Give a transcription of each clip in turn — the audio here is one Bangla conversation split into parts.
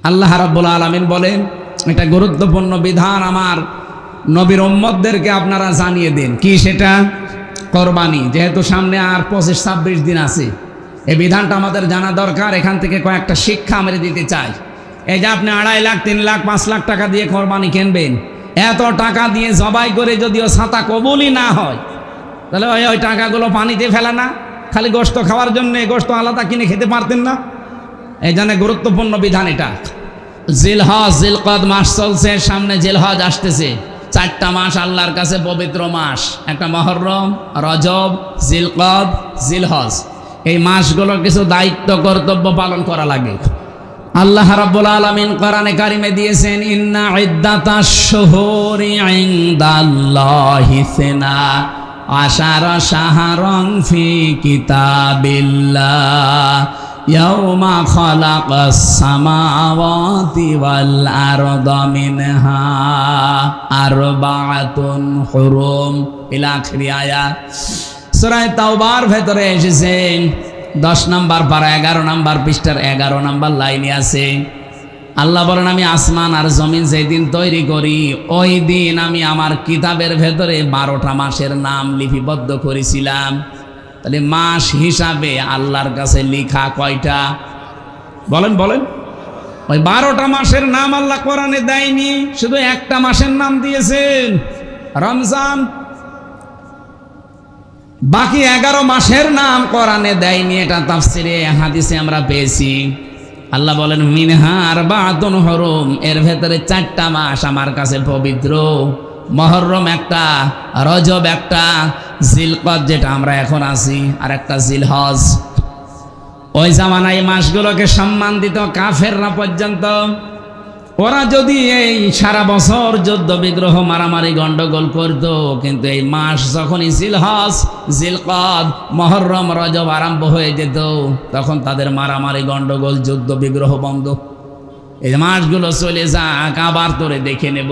আল্লাহ রাব্বুল আলামিন বলেন, এটা গুরুত্বপূর্ণ বিধান আমার নবীর উম্মতদেরকে আপনারা জানিয়ে দিন। কি সেটা? কোরবানি। যেহেতু সামনে আর 25-26 দিন আছে, এই বিধানটা আমাদের জানা দরকার। এখান থেকে কয়েকটা শিক্ষা আমরা দিতে চাই। এই যে আপনি 2.5 লাখ 3 লাখ 5 লাখ টাকা দিয়ে কোরবানি কিনবেন, এত টাকা দিয়ে জবাই করে যদিও ছাতা কবুলই না হয়, তাহলে ওই টাকাগুলো পানিতে ফেলা না? খালি গোশত খাওয়ার জন্য গোশত আলাদা কিনে খেতে পারতেন না? এই জন্য গুরুত্বপূর্ণ বিধান এটা। জিলহজ জিলকদ মাস চলছে, সামনে জিলহজ আসতেছে। 4টা মাস আল্লাহর কাছে পবিত্র মাস। একটা মুহররম, রজব, জিলকদ, জিলহজ। এই মাসগুলোর কিছু দায়িত্ব কর্তব্য পালন করা লাগে। আল্লাহ রাব্বুল আলামিন কোরআনে কারিমে দিয়েছেন, ইন্না ইদ্দাতাশ শুহুরি ইনদাল্লাহি সিনা আশারা শাহরান ফি কিতাবিল্লাহ ইয়াউমা খালাকাস সামাওয়াতি ওয়াল আরদা মিনহা আরবাআতুন হুরুম ইলা আখির আয়াত। সূরা তাওবার ভেতরে এসেছে 10 নম্বর পারা 11 নম্বর পৃষ্ঠার 11 নম্বর লাইনে আছে। আল্লাহ বলেন, আমি আসমান আর জমিন যেদিন তৈরি করি ওই দিন আমি আমার কিতাবের ভেতরে 12টা মাসের নাম লিপিবদ্ধ করেছিলাম। তাহলে মাস হিসাবে আল্লাহর কাছে লিখা কয়টা? বলেন বলেন। ওই 12টা মাসের নাম আল্লাহ কোরআনে দেয়নি, শুধু একটা মাসের নাম দিয়েছেন, রমজান। বাকি 11 মাসের নাম কোরআনে দেয়নি। এটা তাফসিরে হাদিসে আমরা পেয়েছি। আল্লাহ বলেন, মিনহা আরবাআতুন হুরুম, এর ভেতরে 4টা মাস আমার কাছে পবিত্র। মুহররম একটা, রজব একটা, জিলকদ যেটা আমরা এখন আছি, আর একটা জিলহজ। ওই জামানায় মাসগুলোকে সম্মান দিত কাফেররা পর্যন্ত। ওরা যদি এই সারা বছর যুদ্ধ বিগ্রহ মারামারি গন্ডগোল করত, কিন্তু এই মাস যখনই জিলহজ, জিলকদ, মুহররম, রজব আরম্ভ হয়ে যেত, তখন তাদের মারামারি গন্ডগোল যুদ্ধ বিগ্রহ বন্ধ। এই মাসগুলো চলে যাক, আবার তোরে দেখে নেব।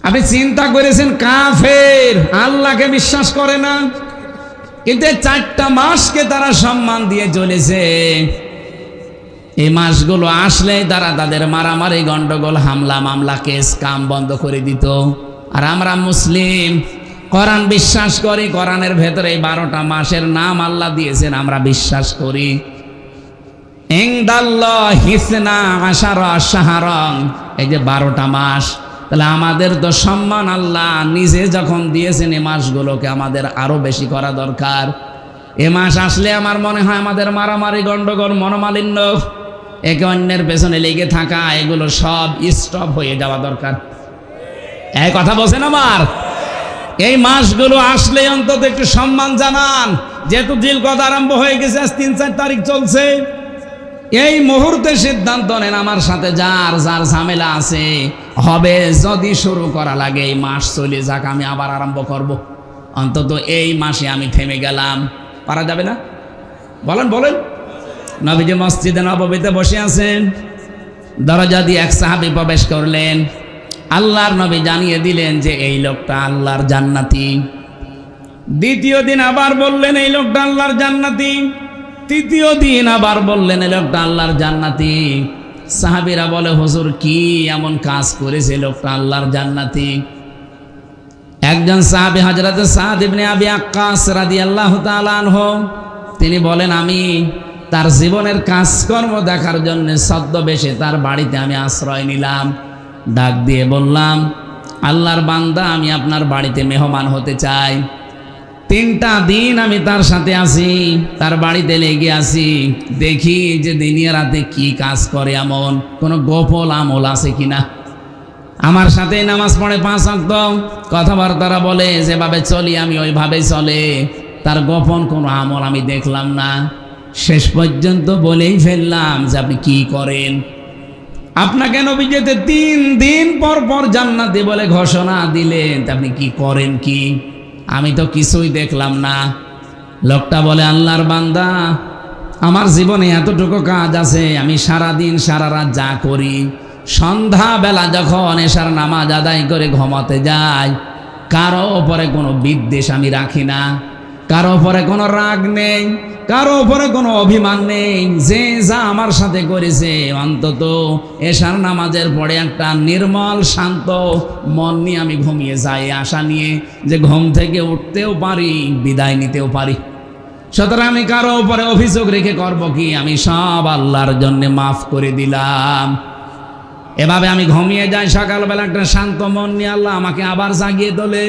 আপনি চিন্তা করেছেন, কাফের আল্লাহকে বিশ্বাস করে না, কিন্তু এই 4টা মাসকে তারা সম্মান দিয়ে চলেছে। এই মাসগুলো আসলে তারা তাদের মারামারি গন্ডগোল হামলা মামলা কেস কাম বন্ধ করে দিত। আর আমরা মুসলিম, কোরআন বিশ্বাস করি, কোরআনের ভেতরে এই 12টা মাসের নাম আল্লাহ দিয়েছেন, আমরা বিশ্বাস করি। ইনদাল্লাহি ইসনা আশারা শাহরান, এই যে 12টা মাস, তাহলে আমাদের তো সম্মান আল্লাহ নিজে যখন দিয়েছেন, এই মাসগুলোকে আমাদের আরো বেশি করা দরকার। এ মাস আসলে আমার মনে হয় আমাদের মারামারি গন্ডগোল মনোমালিন্য, একে অন্যের পেছনে লেগে থাকা, এগুলো সব স্টপ হয়ে যাওয়া দরকার। এই কথা বলছেন আমার? এই মাসগুলো আসলে অন্তত একটু সম্মান জানান। যেহেতু জিলকদ আরম্ভ হয়ে গেছে, আজ 3-4 তারিখ চলছে, এই মুহূর্তে সিদ্ধান্ত নেন, আমার সাথে যার যার ঝামেলা আছে হবে, যদি শুরু করা লাগে এই মাস চলে যাক, আমি আবার আরম্ভ করব। অন্তত এই মাসে আমি থেমে গেলাম। পারা যাবে না? বলেন বলেন। নবীজি মসজিদে নববীতে বসে আছেন, দরজা দিয়ে এক সাহাবী প্রবেশ করলেন। আল্লাহর নবী জানিয়ে দিলেন যে এই লোকটা আল্লাহর জান্নাতি। দ্বিতীয় দিন আবার বললেন এই লোকটা আল্লাহর জান্নাতি। তৃতীয় দিন আবার বললেন এই লোকটা আল্লাহর জান্নাতি। সাহাবীরা বলে, হুজুর কি এমন কাজ করেছে লোকটা আল্লাহর জান্নাতি? একজন সাহাবী হযরত সাদ ইবনে আবি আক্কাস রাদিয়াল্লাহু তাআলা আনহু, তিনি বলেন, আমি তার জীবনের কাজকর্ম দেখার জন্য ছদ্মবেশে তার বাড়িতে আমি আশ্রয় নিলাম। ডাক দিয়ে বললাম, আল্লাহর বান্দা, আমি আপনার বাড়িতে মেহমান হতে চাই। 3টা দিন আমি তার সাথে আছি, তার বাড়িতে লেগে আছি, দেখি যে দিনে রাতে কি কাজ করে, এমন কোনো গোপন আমল আছে কিনা। আমার সাথে নামাজ পড়ে 5 ওয়াক্ত, কথাবার্তারা বলে, যেভাবে চলি আমি ওইভাবে চলে, তার গোপন কোনো আমল আমি দেখলাম না। শেষ পর্যন্ত বলেই ফেললাম যে আপনি কি করেন? আপনাকে নবী যেতে 3 দিন পর পর জান্নাতি বলে ঘোষণা দিলেন, আপনি কি করেন? কি? আমি তো কিছুই দেখলাম না। লোকটা বলে, আল্লাহর বান্দা, আমার জীবনে এতটুকু কাজ আছে, আমি সারা দিন সারা রাত যা করি, সন্ধ্যাবেলা যখন এশার নামাজ আদায় করে ঘুমাতে যাই, কারো ওপরে কোনো বিদ্বেষ আমি রাখি না। কারো উপরে কোনো রাগ নেই, কারো উপরে কোনো অভিমান নেই। যে যা আমার সাথে করেছে, অন্তত এশার নামাজের পরে একটা নির্মল শান্ত মন নিয়ে আমি ঘুমিয়ে যাই, আশা নিয়ে যে ঘুম থেকে উঠতেও পারি, বিদায় নিতেও পারি। সুতরাং আমি কারো উপরে অভিযোগ রেখে করব কি? আমি সব আল্লাহর জন্য মাফ করে দিলাম। এভাবে আমি ঘুমিয়ে যাই, সকালবেলা একটা শান্ত মন নিয়ে আল্লাহ আমাকে আবার জাগিয়ে তোলে।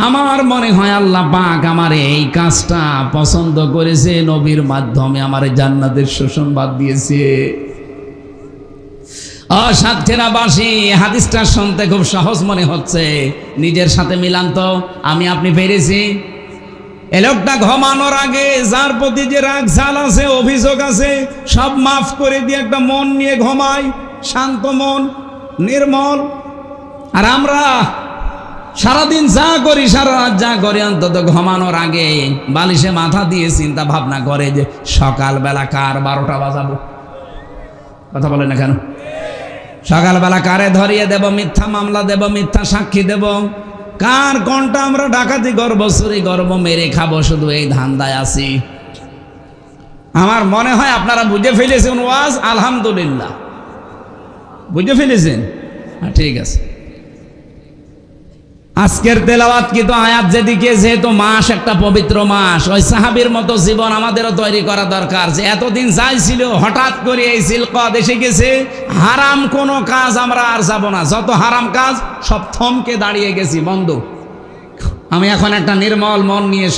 আমার মনে হয় আল্লাহ পাক আমার এই কাজটা পছন্দ করেছে, নবীর মাধ্যমে আমার জান্নাতের সুসংবাদ দিয়েছে। সাতক্ষীরাবাসী, হাদিসটা শুনতে খুব সহজ মনে হচ্ছে, নিজের সাথে মিলান তো। আমি আপনি পেরেছি? এ লোকটা ঘুমানোর আগে যার প্রতি যে রাগ ঝাল আছে, অভিযোগ আছে, সব মাফ করে দিয়ে একটা মন নিয়ে ঘুমায়, শান্ত মন, নির্মল। আর আমরা সারাদিন যা করি, সারা রাত যা করি, অন্তত ঘুমানোর আগে বালিশে মাথা দিয়ে চিন্তা ভাবনা করে যে সকালবেলা কার 12টা বাজাবো। কথা বলে না কেন? সকালবেলা কারে ধরিয়ে দেব, মিথ্যা মামলা দেব, মিথ্যা সাক্ষী দেব, কার কোনটা আমরা ডাকাতি করব, চুরি করব, মেরে খাবো, শুধু এই ধান্দায় আছি। আমার মনে হয় আপনারা বুঝে ফেলেছেন ওয়াজ, আলহামদুলিল্লাহ বুঝে ফেলেছেন। ঠিক আছে, আজকের তেলাওয়াত কি তো আয়াত যেদিকে, যেহেতু মাস একটা পবিত্র মাস, ওই সাহাবীর মতো জীবন আমাদেরও তৈরি করা দরকার। যে এতদিন যাই ছিল, হঠাৎ করে এই জিলকদ এসে গেছে, হারাম কোনো কাজ আমরা আর যাব না। যত হারাম কাজ সব থমকে দাঁড়িয়ে গেছি, বন্ধ। আমি এখন একটা নির্মল মন নিয়ে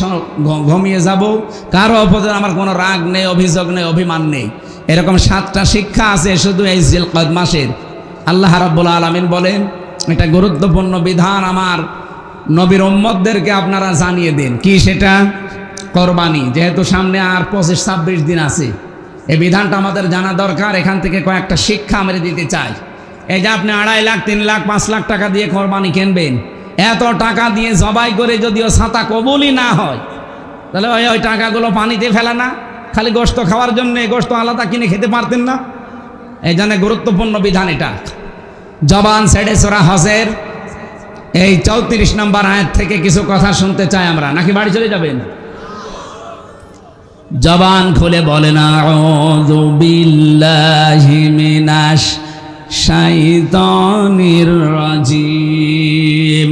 ঘুমিয়ে যাব, কারো উপরে আমার কোনো রাগ নেই, অভিযোগ নেই, অভিমান নেই। এরকম 7টা শিক্ষা আছে শুধু এই জিলকদ মাসের। আল্লাহ রাব্বুল আলামিন বলেন, এটা গুরুত্বপূর্ণ বিধান আমার নবীর উম্মতদেরকে আপনারা জানিয়ে দিন। কি সেটা? কোরবানি। যেহেতু সামনে আর 25-26 দিন আছে, এই বিধানটা আমাদের জানা দরকার। এখান থেকে কয়েকটা শিক্ষা আমরা দিতে চাই। এই যে আপনি 2.5 লাখ, 3 লাখ, 5 লাখ টাকা দিয়ে কোরবানি কিনবেন, এত টাকা দিয়ে জবাই করে যদিও ছাতা কবুলই না হয়, তাহলে ওই টাকাগুলো পানিতে ফেলা না? খালি গোশত খাওয়ার জন্য গোশত আলাদা কিনে খেতে পারতেন না? এই জন্য গুরুত্বপূর্ণ বিধান এটা। জবান ছেড়ে সূরা হজের এই 34 নম্বর আয়াত থেকে কিছু কথা শুনতে চাই আমরা, নাকি বাড়ি চলে যাবেন? জবান খুলে বলেন, আউযু বিল্লাহি মিনাশ শাইতানির রাজিম,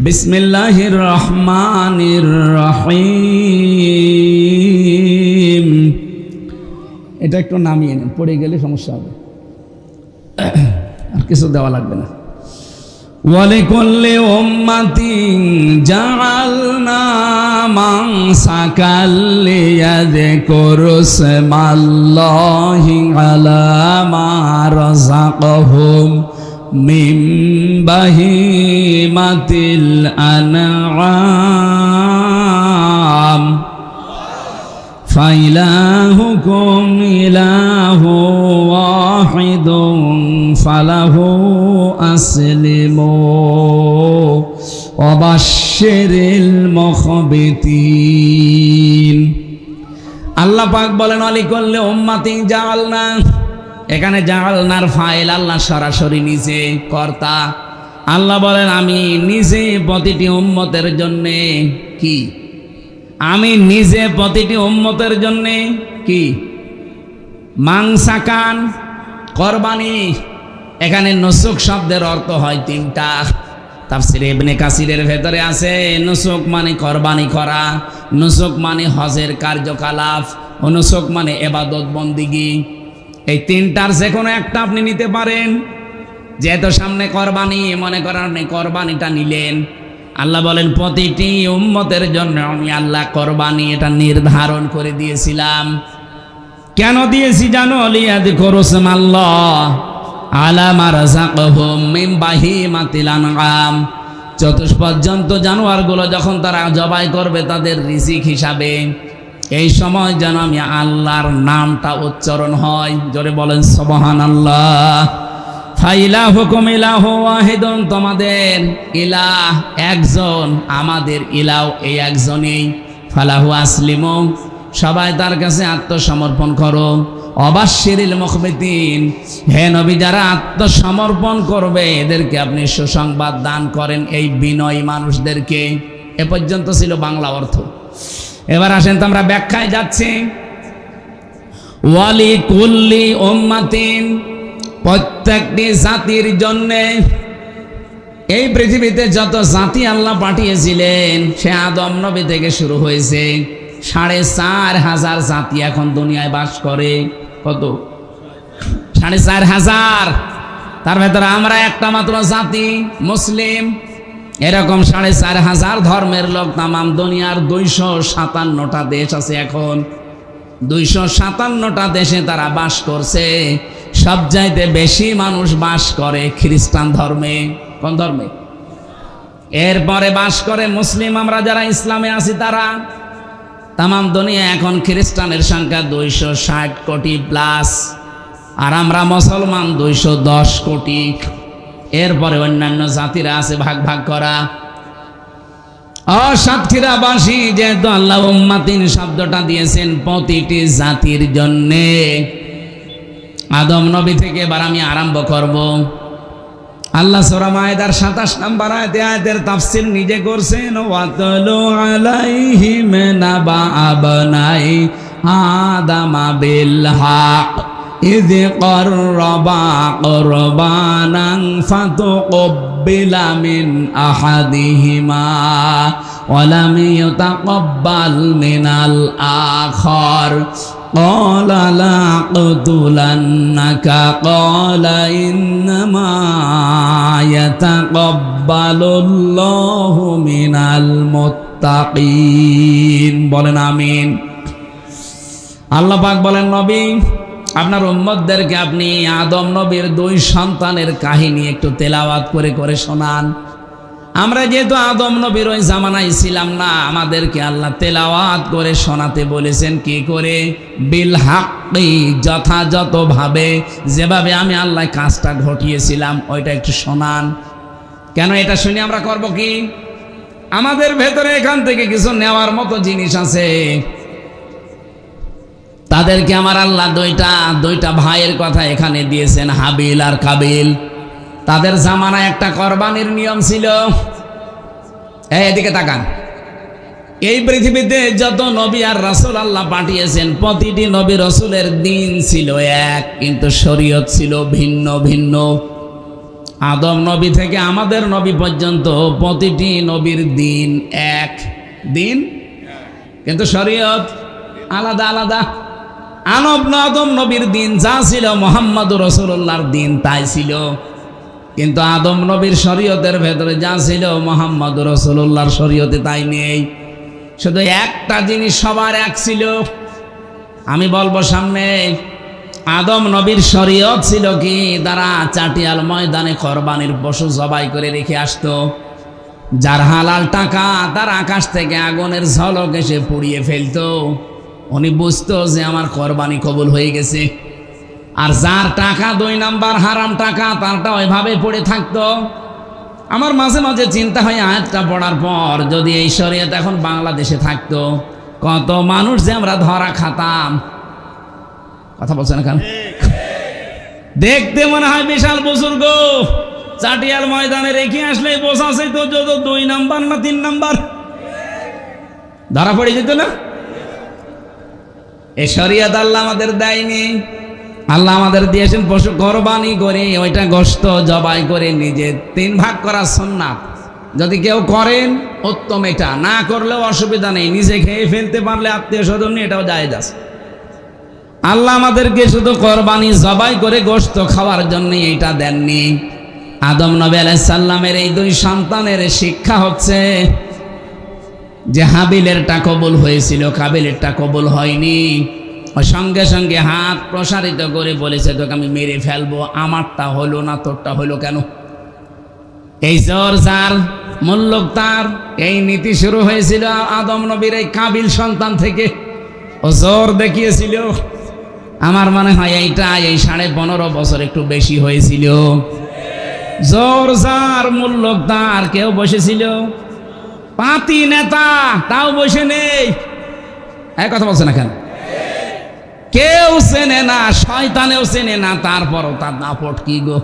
বিসমিল্লাহির রহমানির রহিম। এটা একটু নামিয়ে নেন, পড়ে গেলে সমস্যা হবে, আর কিছু দেওয়া লাগবে না। ওয়ালিকুল্লি উম্মাতিন জাআলনা মানসাকাল লিয়াযকুরু ইসমাল্লাহি আলা মা রাযাকাহুম মিন বাহিমাতিল আনআম ফাইলাহুকুম ইলাহু ওয়াহিদুন ফালাহু আসলিমু ওয়া বাশশিরিল মুখবিতিন। আল্লাহ পাক বলেন, আলিকুল্লি উম্মাতিন জাআলনা। এখানে জাআলনার ফাইল আল্লাহ সরাসরি নিজে কর্তা। আল্লাহ বলেন, আমি নিজে প্রতিটি উম্মতের জন্য কি? আমি নিজে প্রতিটি উম্মতের জন্য কি? মাংসাকান, কোরবানি। এখানে নুসুক শব্দের অর্থ হয় 3টা। তাফসীরে ইবনে কাসিরের ভেতরে আছে, নুসুক মানে কোরবানি করা, নুসুক মানে হজের কার্যকলাপ, ও নুসুক মানে ইবাদত বন্দিগি। এই 3টার যে কোনো একটা আপনি নিতে পারেন। যেহেতু সামনে কোরবানি, মনে করেন আপনি কোরবানিটা নিলেন। আল্লাহ বলেন, প্রতিটি উম্মতের জন্য আমি আল্লাহ কোরবানি এটা নির্ধারণ করে দিয়েছিলাম। কেন দিয়েছি জানো? লিয়াযকুরু ইসমাল্লাহ আলা মা রাযাকাহুম মিন বাহিমাতিল আনআম। চতুষ্পর্যন্ত জানোয়ারগুলো যখন তারা জবাই করবে তাদের রিজিক হিসাবে, এই সময় যেন আমি আল্লাহর নামটা উচ্চারণ হয়। জোরে বলেন সুবহানাল্লাহ। ফাইলাহুকুম ইলাহু ওয়াহিদুন, তোমাদের ইলাহ একজন, আমাদের ইলাহ এই একজনই। ফালাহু আসলিমু, সবাই তার কাছে আত্মসমর্পণ করো। অবাশশিরিল মুখবিতিন, হে নবী, যারা আত্মসমর্পণ করবে এদেরকে আপনি সুসংবাদ দান করেন, এই বিনয়ী মানুষদেরকে। এ পর্যন্ত ছিল বাংলা অর্থ। এবার আসেন তো আমরা ব্যাখ্যায় যাচ্ছি। ওয়ালি কুল্লি উম্মাতিন, প্রত্যেকটি জাতির জন্যে, এই পৃথিবীতে যত জাতি আল্লাহ পাঠিয়েছিলেন সে আদম নবী থেকে শুরু হয়েছে, 4,500 জাতি এখন দুনিয়ায় বাস করে। কত? 4,500। তার ভেতরে আমরা একটা মাত্র জাতি মুসলিম। এরকম 4,500 ধর্মের লোক তামাম দুনিয়ার 257টা দেশ আছে। এখন 257টা দেশে তারা বাস করছে। সবচাইতে বেশি মানুষ বাস করে খ্রিস্টান ধর্মে। কোন ধর্মে? এরপরে বাস করে মুসলিম। আমরা যারা ইসলামে আছি তারা, তামাম দুনিয়া এখন খ্রিস্টানের সংখ্যা 260 কোটি প্লাস, আর আমরা মুসলমান 210 কোটি। এরপরে অন্যান্য জাতিরা আছে ভাগ ভাগ করা। সাতক্ষীরাবাসী যেহেতু আল্লাহ উম্মাতিন শব্দটা দিয়েছেন প্রতিটি জাতির জন্যে, আদম নবী থেকে এবার আমি আরম্ভ করব। আল্লাহ সূরা মায়েদার 27 নম্বর আয়াতে আয়াতের তাফসীর নিজে করছেন। ওয়াতলু আলাইহিম নাবা আবনাই আদামা বিল হক ইয করবা কুরবানান ফাতুকবিলা মিন আহাদিহিমা ওয়া লাম ইউতাকাব্বাল মিনাল আখার قال لأقتلنك قال إنما يتقبل الله من المتقين। বলেন আমিন। আল্লাহ পাক বলেন, নবী আপনার উম্মতদেরকে আপনি আদম নবীর 2 সন্তানের কাহিনী একটু তেলাওয়াত করে করে শোনান। আমরা যেহেতু আদম নবীর ওই জামানায় ছিলাম না, আমাদেরকে আল্লাহ তেলাওয়াত করে শোনাতে বলেছেন। কি করে? বিল হাক্কি, যথাযথভাবে, যেভাবে আমি আল্লাহ কাজটা ঘটিয়েছিলাম ওইটা একটু শোনান। কেন? এটা শুনে আমরা করব কি? আমাদের ভেতরে এখান থেকে কিছু নেওয়ার মতো জিনিস আছে। তাদেরকে আমার আল্লাহ দুইটা ভাইয়ের কথা এখানে দিয়েছেন, হাবিল আর কাবিল। তাদের জামানায় একটা কোরবানির নিয়ম ছিল। এদিকে তাকান। এই পৃথিবীতে যত নবী আর রাসূল আল্লাহ পাঠিয়েছেন, প্রতিটি নবী রাসূলের দিন ছিল এক, কিন্তু শরীয়ত ছিল ভিন্ন ভিন্ন। আদম নবী থেকে আমাদের নবী পর্যন্ত প্রতিটি নবীর দিন এক দিন, কিন্তু শরীয়ত আলাদা আলাদা। আদম নবীর দিন যা ছিল মুহাম্মদুর রাসূলুল্লাহর দিন তাই ছিল, কিন্তু আদম নবীর শরীয়তের ভেতরে যা ছিল মুহাম্মদুর রাসূলুল্লাহর শরীয়তে তাই নেই। শুধু একটা জিনিস সবার এক ছিল। আমি বলবো সামনে, আদম নবীর শরীয়ত ছিল কি? তারা চাটিয়াল ময়দানে কোরবানির পশু জবাই করে রেখে আসতো। যার হালাল টাকা তার আকাশ থেকে আগুনের ঝলক এসে পুড়িয়ে ফেলতো। উনি বুঝতো যে আমার কোরবানি কবুল হয়ে গেছে। আর যার টাকা 2 নাম্বার হারাম টাকা, তারটা ওইভাবে পড়ে থাকতো। আমার মাঝে মাঝে চিন্তা হয়, আয়াতটা পড়ার পর যদি এই শরীয়ত এখন বাংলাদেশে থাকতো, কত মানুষ যে আমরা ধরা খাতাম। কথা বলছেন এখন? দেখতে মনে হয় বিশাল বুজুর্গ, চাটিয়াল ময়দানে রেখে আসলে বোঝাছে তো যত 2 নাম্বার না 3 নাম্বার ধরা পড়ে যেত না। এই শরীয়ত আল্লাহ আমাদের দেয়নি। আল্লাহ আমাদের দিয়েছেন পশু কোরবানি করে, ওইটা গোশত জবাই করে নিজে 3 ভাগ করা সুন্নাত। যদি কেউ করেন উত্তম, এটা না করলেও অসুবিধা নেই। নিজে খেয়ে ফেলতে পারলে আত্মীয় স্বজন নিয়ে এটাও জায়েজ আছে। আল্লাহ আমাদেরকে শুধু কোরবানি জবাই করে গোশত খাওয়ার জন্য এইটা দেননি। আদম নবী আলাইহিস সালামের এই 2 সন্তানের শিক্ষা হচ্ছে যে হাবিলেরটা কবুল হয়েছিল, কাবিলেরটা কবুল হয়নি। সঙ্গে সঙ্গে হাত প্রসারিত করে বলেছে, তোকে আমি মেরে ফেলবো। আমারটা হলো না, তোরটা হলো কেন? এই জোর যার মুল্লুক তার। এই নীতি শুরু হয়েছিল আদম নবীর এই কাবিল সন্তান থেকে। ও জোর দেখিয়েছিল। আমার মনে হয় এইটা এই 15.5 বছর একটু বেশি হয়েছিল। জোর যার মুল্লুক তার। কেউ বসেছিল পাতি নেতা, তাও বসে নেই। এক কথা বলছে না কেন? কেউ চেনে না, শয়তানেও চেনে না, তারপরও তার দাপট কি গো।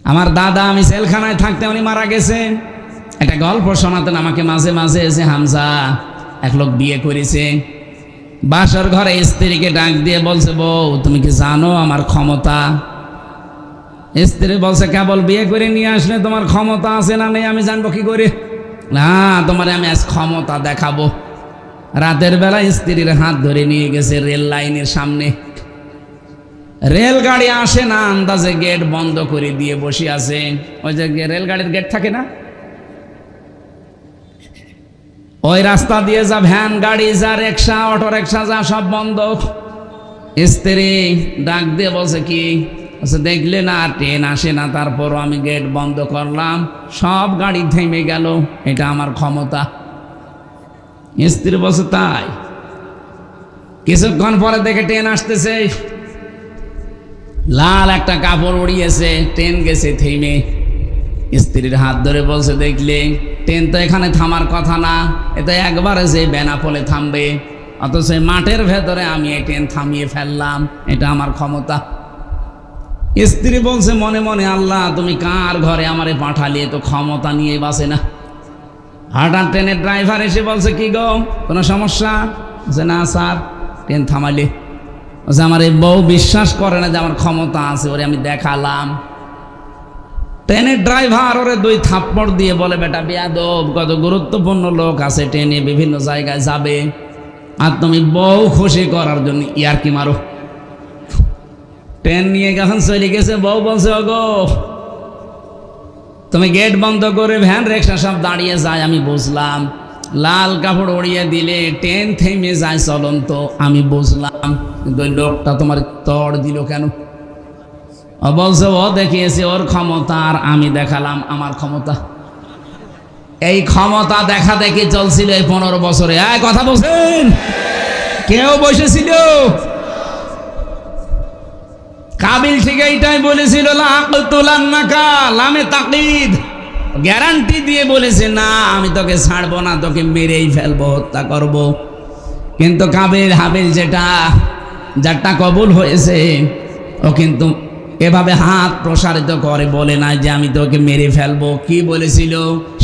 আমার দাদা, আমি জেলখানায় থাকতে উনি মারা গেছে। একটা গল্প শোনাতেন আমাকে মাঝে মাঝে, এসে হামজা এক লোক বিয়ে করেছে, বাসর ঘরে স্ত্রীকে ডাক দিয়ে বলছে, বউ তুমি কি জানো আমার ক্ষমতা? স্ত্রী বলছে, কেবল বিয়ে করে নিয়ে আসলে তোমার ক্ষমতা আছে না নেই আমি জানবো কি করে? না, তোমার আমি আজ ক্ষমতা দেখাবো। রাতের বেলা স্ত্রীর হাত ধরে নিয়ে গেছে রেল লাইনের সামনে। রেলগাড়ি আসে না, আন্দাজে গেট বন্ধ করে দিয়ে বসে আছে। ওই যে রেলগাড়ির গেট থাকে না, ওই রাস্তা দিয়ে যা ভ্যান গাড়ি, যা রিক্সা, অটো রিক্সা, যা সব বন্ধ। স্ত্রী ডাক দিয়ে বলছে, কি বলছে, দেখলে না ট্রেন আসে না, তারপরও আমি গেট বন্ধ করলাম, সব গাড়ি থেমে গেল, এটা আমার ক্ষমতা। স্ত্রী বলছে, তাই? কিছুক্ষণ পরে দেখে ট্রেন আসতেছে, লাল একটা কাপড় উড়িয়েছে, ট্রেন গেছে থেমে। স্ত্রীর হাত ধরে বলছে, দেখলে ট্রেন তো এখানে থামার কথা না, এটা একবারে যে বেনাপোলে থামবে, অথচ মাঠের ভেতরে আমি এই ট্রেন থামিয়ে ফেললাম, এটা আমার ক্ষমতা। স্ত্রী বলছে মনে মনে, আল্লাহ তুমি কার ঘরে আমারে পাঠালে, তো ক্ষমতা নিয়ে বাসে না। হঠাৎ ট্রেনের ড্রাইভার এসে বলছে, কি গো কোনো সমস্যা? বলছে, না স্যার, ট্রেন থামালে। বলছে, আমার এই বউ বিশ্বাস করে না যে আমার ক্ষমতা আছে, ওরে আমি দেখালাম। ট্রেনের ড্রাইভার ওরে 2 থাপ্পড় দিয়ে বলে, বেটা বেয়াদব, কত গুরুত্বপূর্ণ লোক আছে ট্রেনে, বিভিন্ন জায়গায় যাবে, আর তুমি বউ খুশি করার জন্য ইয়ারকি মারো। ট্রেন নিয়ে যখন চলে গেছে, বউ বলছে, ওগো তুমি গেট বন্ধ করে ভ্যান রিক্সা সব দাঁড়িয়ে যায়, আমি বুঝলাম, লাল কাপড় উড়িয়ে দিলে ট্রেন থেমে যায় চলন্ত, আমি বুঝলাম, কিন্তু ওই লোকটা তোমার তড় দিল কেন? ও বলছে, ও দেখিয়েছে ওর ক্ষমতা, আর আমি দেখালাম আমার ক্ষমতা। এই ক্ষমতা দেখা দেখি চলছিল এই 15 বছরে। কথা বলছেন? কেউ বসেছিল? কাবিল ঠিক এইটাই বলেছিল, লামে তাকিদ, গ্যারান্টি দিয়ে বলেছে, না আমি তোকে ছাড়বো না, তোকে মেরেই ফেলবো, হত্যা করব। কিন্তু কাবিল হাবিল যারটা কবুল হয়েছে, ও কিন্তু এভাবে হাত প্রসারিত করে বলে না যে আমি তোকে মেরে ফেলবো। কি বলেছিল?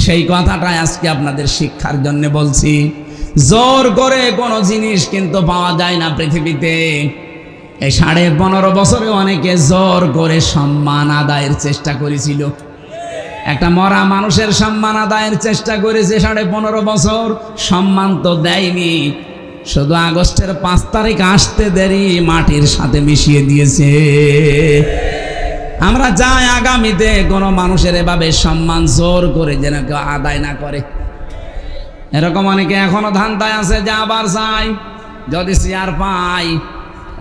সেই কথাটাই আজকে আপনাদের শিক্ষার জন্য বলছি। জোর করে কোনো জিনিস কিন্তু পাওয়া যায় না পৃথিবীতে। এই 15.5 বছরে অনেকে জোর করে সম্মান আদায়ের চেষ্টা করেছিল। একটা মরা মানুষের সম্মান আদায়ের চেষ্টা করেছে 15.5 বছর, সম্মান তো দেয়নি, শুধু আগস্টের 5 তারিখ আসতে দেরি মাটির সাথে মিশিয়ে দিয়েছে। আমরা চাই আগামীতে কোনো মানুষের এভাবে সম্মান জোর করে যেন কেউ আদায় না করে। এরকম অনেকে এখনো ধান্দায় আছে যে আবার চাই, যদি চেয়ার পাই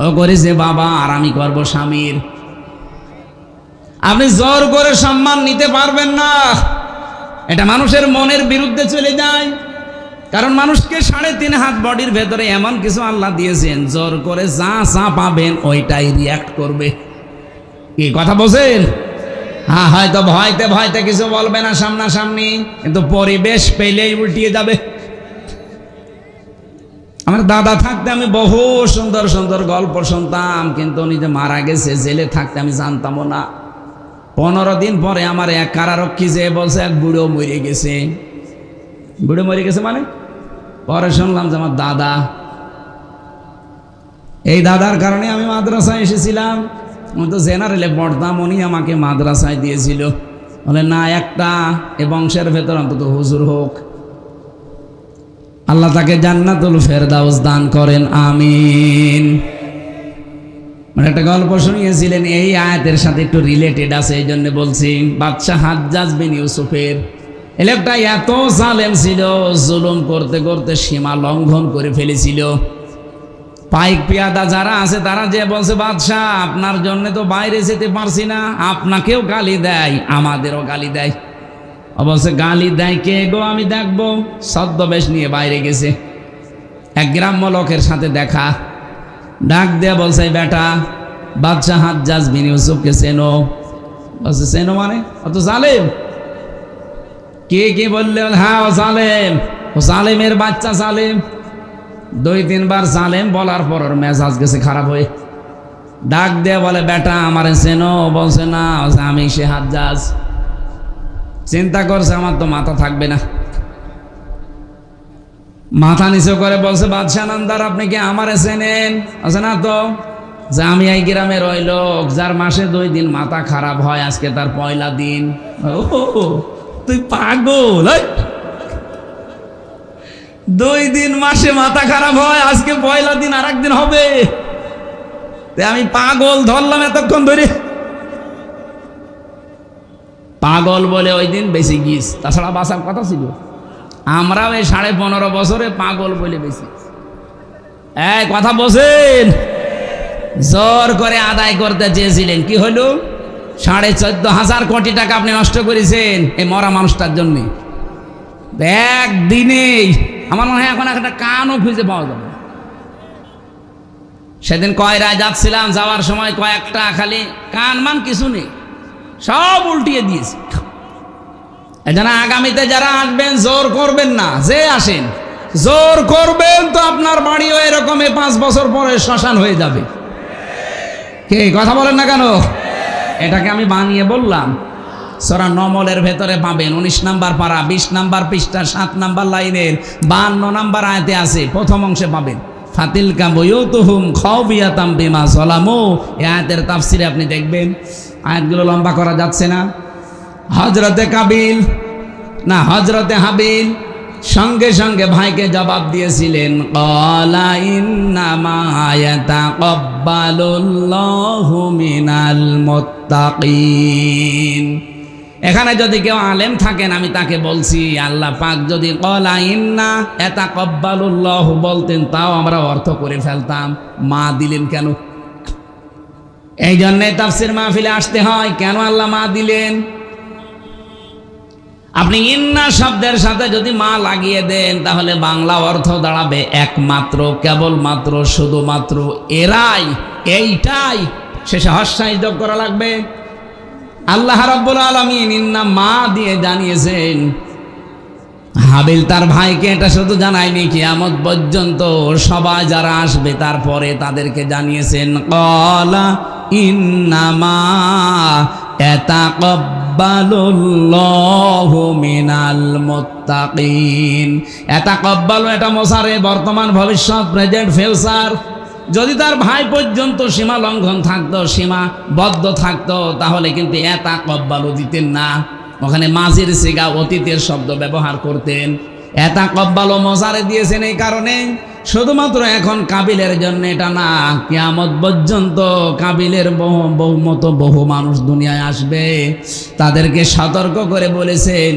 ও করেছে বাবা আর আমি করব স্বামীর। আপনি জোর করে সম্মান নিতে পারবেন না, এটা মানুষের মনের বিরুদ্ধে চলে যায়। কারণ মানুষকে 3.5 হাত বডির ভেতরে এমন কিছু আল্লাহ দিয়েছেন, জোর করে যা যা পাবেন ওইটাই রিয়াক্ট করবে। কি কথা বলছেন? হ্যাঁ, হয়তো ভয়তে ভয়তে কিছু বলবে না সামনাসামনি, কিন্তু পরিবেশ পেলেই উল্টিয়ে যাবে। আমার দাদা থাকতে আমি বহু সুন্দর সুন্দর গল্প শুনতাম, কিন্তু উনি যে মারা গেছে, জেলে থাকতে আমি জানতামও না। 15 দিন পরে আমার এক কারারক্ষী যে বলছে এক বুড়ো মরে গেছে। বুড়ো মরে গেছে মানে? পরে শুনলাম যে আমার দাদা। এই দাদার কারণে আমি মাদ্রাসায় এসেছিলাম। আমি তো জেনারেলে পড়তাম, উনি আমাকে মাদ্রাসায় দিয়েছিল। বলে না, একটা এ বংশের ভেতর অন্তত হুজুর হোক। আল্লাহ তাকে জান্নাতুল ফেরদাউস দান করেন, আমিন। মানে একটা গল্প শুনিয়েছিলেন, এই আয়াতের সাথে একটু রিলেটেড আছে, এই জন্য বলছি। বাদশাহ হাজ্জাজ বিন ইউসুফের এই লোকটা এত জালেম ছিল, জুলুম করতে করতে সীমা লঙ্ঘন করে ফেলেছিল। পাইক পিয়াদা যারা আছে তারা যে বলছে, বাদশাহ আপনার জন্য তো বাইরে যেতে পারছি না, আপনাকেও গালি দেয়, আমাদেরও গালি দেয়। অবশ্য গালি দেয় কে গো, আমি দেখবো। ছদ্মবেশ নিয়ে বাইরে গেছে, এক গ্রাম্য লোকের সাথে দেখা, ডাক দিয়ে বলছে, বেটা বাদশাহ হাজ্জাজ বিন ইউসুফকে চেনো? বলছে, চেনো মানে? অত জালেম? কে কে বললে? হ্যাঁ ও জালেম, ও জালেমের বাচ্চা জালেম। 2-3 বার জালেম বলার পর ওর মেজাজ গেছে খারাপ হয়ে। ডাক দিয়ে বলে, বেটা আমারে চেনো? বলছে, না। আমি সে হাজ্জাজ। চিন্তা করছে আমার তো মাথা থাকবে না, মাথা নিচু করে বলছে, বাদশাহ নামদার আপনি কি আমারে চেনেন? আছে না তো, যে আমি এই গ্রামের ওই লোক যার মাসে 2 দিন মাথা খারাপ হয়, আজকে তার পয়লা দিন। ও তুই পাগল, 2 দিন মাসে মাথা খারাপ হয়, আজকে পয়লা দিন আর একদিন হবে, আমি পাগল ধরলাম এতক্ষণ ধরে। পাগল বলে ওই দিন বেশি গিস, তাছাড়া বাঁচার কথা ছিল। আমরাও এই 15.5 বছরে পাগল বলে বেশি। এই কথা বলছেন, জোর করে আদায় করতে চেয়েছিলেন, কি হলো? 14,500 কোটি টাকা আপনি নষ্ট করেছেন এই মরা মানুষটার জন্য। একদিনেই আমার মনে হয় এখন একটা কানও খুঁজে পাওয়া যাবে। সেদিন কয়রায় যাচ্ছিলাম, যাওয়ার সময় কয়েকটা খালি কান মান কিছু নেই, সব উল্টিয়ে দিয়েছে। এজন্য আগামীতে যারা আসবেন জোর করবেন না, যে আসেন জোর করবেন তো আপনার বাড়িও এরকম 5 বছর পরে শ্মশান হয়ে যাবে। কে কথা বলেন না কেন? এটাকে আমি বানিয়ে বললাম। সূরা নমলের ভেতরে পাবেন 19 নাম্বার পারা 20 নাম্বার পৃষ্ঠা 7 নাম্বার লাইনের 52 নাম্বার আয়াতে আছে, প্রথম অংশে পাবেন। ফাতিলকা বুয়ুতুহুম খাওফিয়াতাম বিমা যালামু, এই আয়াতের তাফসিরে আপনি দেখবেন। আয়াতগুলো লম্বা করা যাচ্ছে না। হযরতে কাবিল না হযরতে হাবিল সঙ্গে সঙ্গে ভাইকে জবাব দিয়েছিলেন, ক্বালা ইন্নামা ইয়াতাকাব্বালুল্লাহু মিনাল মুত্তাকিন। এখানে যদি কেউ আলেম থাকেন আমি তাকে বলছি, আল্লাহ পাক যদি ক্বালা ইন্না ইয়াতাকাব্বালুল্লাহু বলতেন তাও আমরা অর্থ করে ফেলতাম। মা দিলেন কেন? এই জন্যে তাফসীর মাহফিলে আসতে হয়। কেন আল্লাহ মা দিলেন? আপনি ইন্না শব্দের সাথে যদি মা লাগিয়ে দেন তাহলে বাংলা অর্থ দাঁড়াবে একমাত্র, কেবলমাত্র, শুধুমাত্র, এরাই, এইটাই। শেষে হস্যাই যোগ করা লাগবে। আল্লাহ রাব্বুল আলামিন ইন্না মা দিয়ে জানিয়েছেন। হাবিল তার ভাইকে এটা শুধু জানায়নি, কিয়ামত পর্যন্ত সবাই যারা আসবে তারপরে তাদেরকে জানিয়েছেন, ক্বালা ইন্নামা ইয়াতাকাব্বালুল্লাহু মিনাল মুত্তাকিন। ইয়াতাকাব্বালু এটা মোসারে, বর্তমান, ভবিষ্যৎ, প্রেজেন্ট, ফিউচার। যদি তার ভাই পর্যন্ত সীমা লঙ্ঘন থাকতো, সীমাবদ্ধ থাকতো, তাহলে কিন্তু ইয়াতাকাব্বালু দিতেন না, ওখানে মাঝির সিগা অতীতের শব্দ ব্যবহার করতেন। ইয়াতাকাব্বালু মোসারে দিয়েছেন এই কারণে শুধুমাত্র এখন কাবিলের জন্য এটা না, কিয়ামত পর্যন্ত কাবিলের বহু মানুষ দুনিয়ায় আসবে, তাদেরকে সতর্ক করে বলেছেন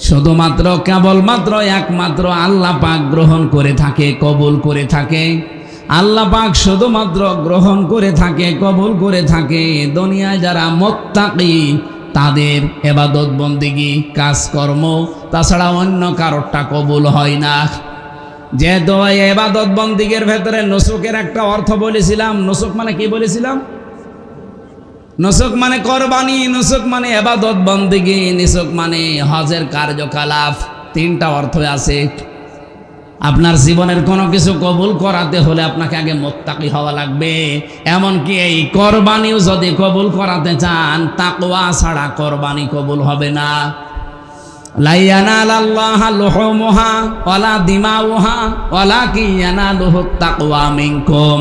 শুধুমাত্র, কেবলমাত্র, একমাত্র আল্লাহ পাক গ্রহণ করে থাকে, কবুল করে থাকে। আল্লাহ পাক শুধুমাত্র গ্রহণ করে থাকে, কবুল করে থাকে দুনিয়ায় যারা মুত্তাকি, তাদের ইবাদত বন্দেগী কাজকর্ম, তাছাড়া অন্য কারোরটা কবুল হয় না। যেহেতু ইবাদত বন্দেগীর ভেতরে নুসুকের একটা অর্থ বলেছিলাম। নুসুক মানে কি বলেছিলাম? নুসুক মানে কোরবানি, নুসুক মানে ইবাদত বন্দেগী, নুসুক মানে হজের কার্যকলাপ। 3টা অর্থ আছে। আপনার জীবনের কোনো কিছু কবুল করাতে হলে আপনাকে আগে মুত্তাকি হওয়া লাগবে। এমনকি এই কোরবানিও যদি কবুল করাতে চান, তাকওয়া ছাড়া কোরবানি কবুল হবে না। লা ইয়ানালাল্লাহা লুহুমুহা ওয়ালা দিমাউহা ওয়ালাকিন ইয়ানালুহুত তাকওয়া মিনকুম।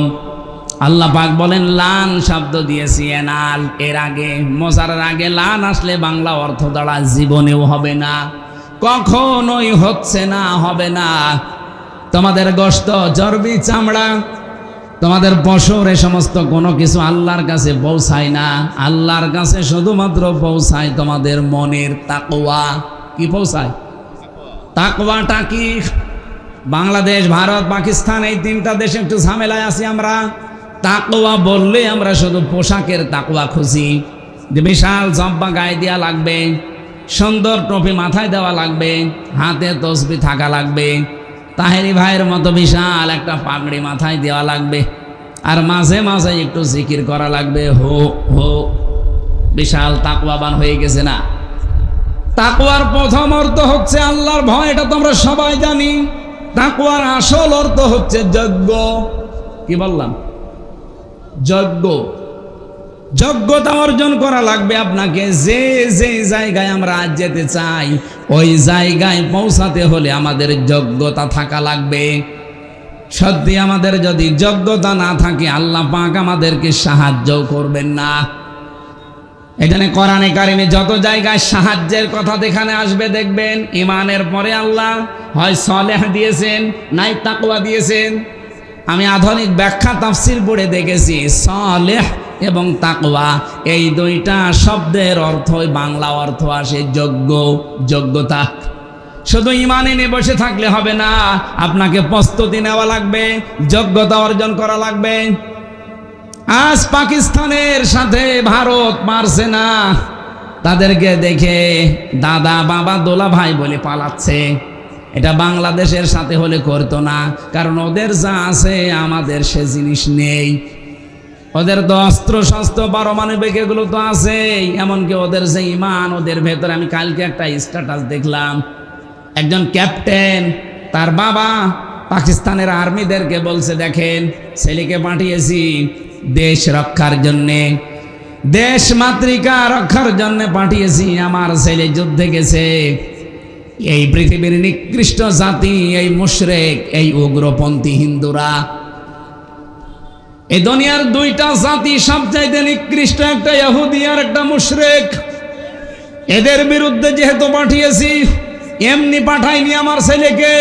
আল্লাহ পাক বলেন, লান শব্দ দিয়েছি এনাল, এর আগে মোজারের আগে লান আসলে বাংলা অর্থ দ্বারা জীবনেও হবে না, কখনোই হচ্ছে না, হবে না। তোমাদের গোশত, চর্বি, চামড়া, তোমাদের পশুর, এ সমস্ত কোনো কিছু আল্লাহর কাছে পৌঁছায় না। আল্লাহর কাছে শুধুমাত্র পৌঁছায় তোমাদের মনের তাকওয়া। কি পৌঁছায়? তাকওয়াটা কি? বাংলাদেশ, ভারত, পাকিস্তান এই 3টা দেশে একটু ঝামেলায় আছি আমরা। তাকওয়া বললে আমরা শুধু পোশাকের তাকওয়া খুঁজি, যে বিশাল জব্বা গায়ে দেওয়া লাগবে, সুন্দর টুপি মাথায় দেওয়া লাগবে, হাতে তসবিহ থাকা লাগবে, তাহেরি ভাইয়ের মতো বিশাল একটা পাগড়ি মাথায় দেওয়া লাগবে, আর মাঝে মাঝে একটু জিকির করা লাগবে, হো হো। বিশাল তাকওয়াবান হয়ে গেছে না? তাকওয়ার প্রথম অর্থ হচ্ছে আল্লাহর ভয়, এটা তোমরা সবাই জানি। তাকওয়ার আসল অর্থ হচ্ছে যজ্ঞ। কি বললাম? যজ্ঞ। যোগ্যতা অর্জন করা লাগবে আপনাকে। যে যে জায়গায় আমরা আজ যেতে চাই ওই জায়গায় পৌঁছাতে হলে আমাদের যোগ্যতা থাকা লাগবে। সত্যি আমাদের যদি যোগ্যতা না থাকে আল্লাহ পাক আমাদেরকে সাহায্য করবেন না। এখানে কোরআনে কারিমে যত জায়গায় সাহায্যের কথা এখানে আসবে দেখবেন ঈমানের পরে আল্লাহ হয় সলেহ দিয়েছেন নাই তাকওয়া দিয়েছেন। আমি আধুনিক ব্যাখ্যা তাফসীর পড়ে দেখেছি সলেহ এবং তাকওয়া এই দুইটা শব্দের অর্থই বাংলা অর্থ আসে যোগ্য, যোগ্যতা। শুধু ঈমানে নিয়ে বসে থাকলে হবে না, আপনাকে প্রস্তুতি নেওয়া লাগবে, যোগ্যতা অর্জন করা লাগবে। আজ পাকিস্তানের সাথে ভারত পারছে না, তাদেরকে দেখে দাদা বাবা দোলা ভাই বলে পালাচ্ছে। এটা বাংলাদেশের সাথে হলে করতো না, কারণ ওদের যা আছে আমাদের সে জিনিস নেই। ওদের তো অস্ত্র শস্ত্র পারমাণবিক এগুলো তো আছেই, এমনকি ওদের যে ঈমান ওদের ভেতরে। আমি কালকে একটা স্ট্যাটাস দেখলাম, একজন ক্যাপ্টেন তার বাবা পাকিস্তানের আর্মিদেরকে বলছে দেখেন ছেলেকে পাঠিয়েছি দেশ রক্ষার জন্যে, দেশ মাতৃকা রক্ষার জন্য পাঠিয়েছি। আমার ছেলে যুদ্ধে গেছে। এই পৃথিবীর নিকৃষ্ট জাতি এই মুশরিক, এই উগ্রপন্থী হিন্দুরা। এই দুনিয়ার দুইটা জাতি সবচাইতে নিকৃষ্ট, একটা ইহুদি আর একটা মুশরিক। এদের বিরুদ্ধে যেহেতু পাঠিয়েছি, এমনি পাঠাইনি আমার ছেলেকে।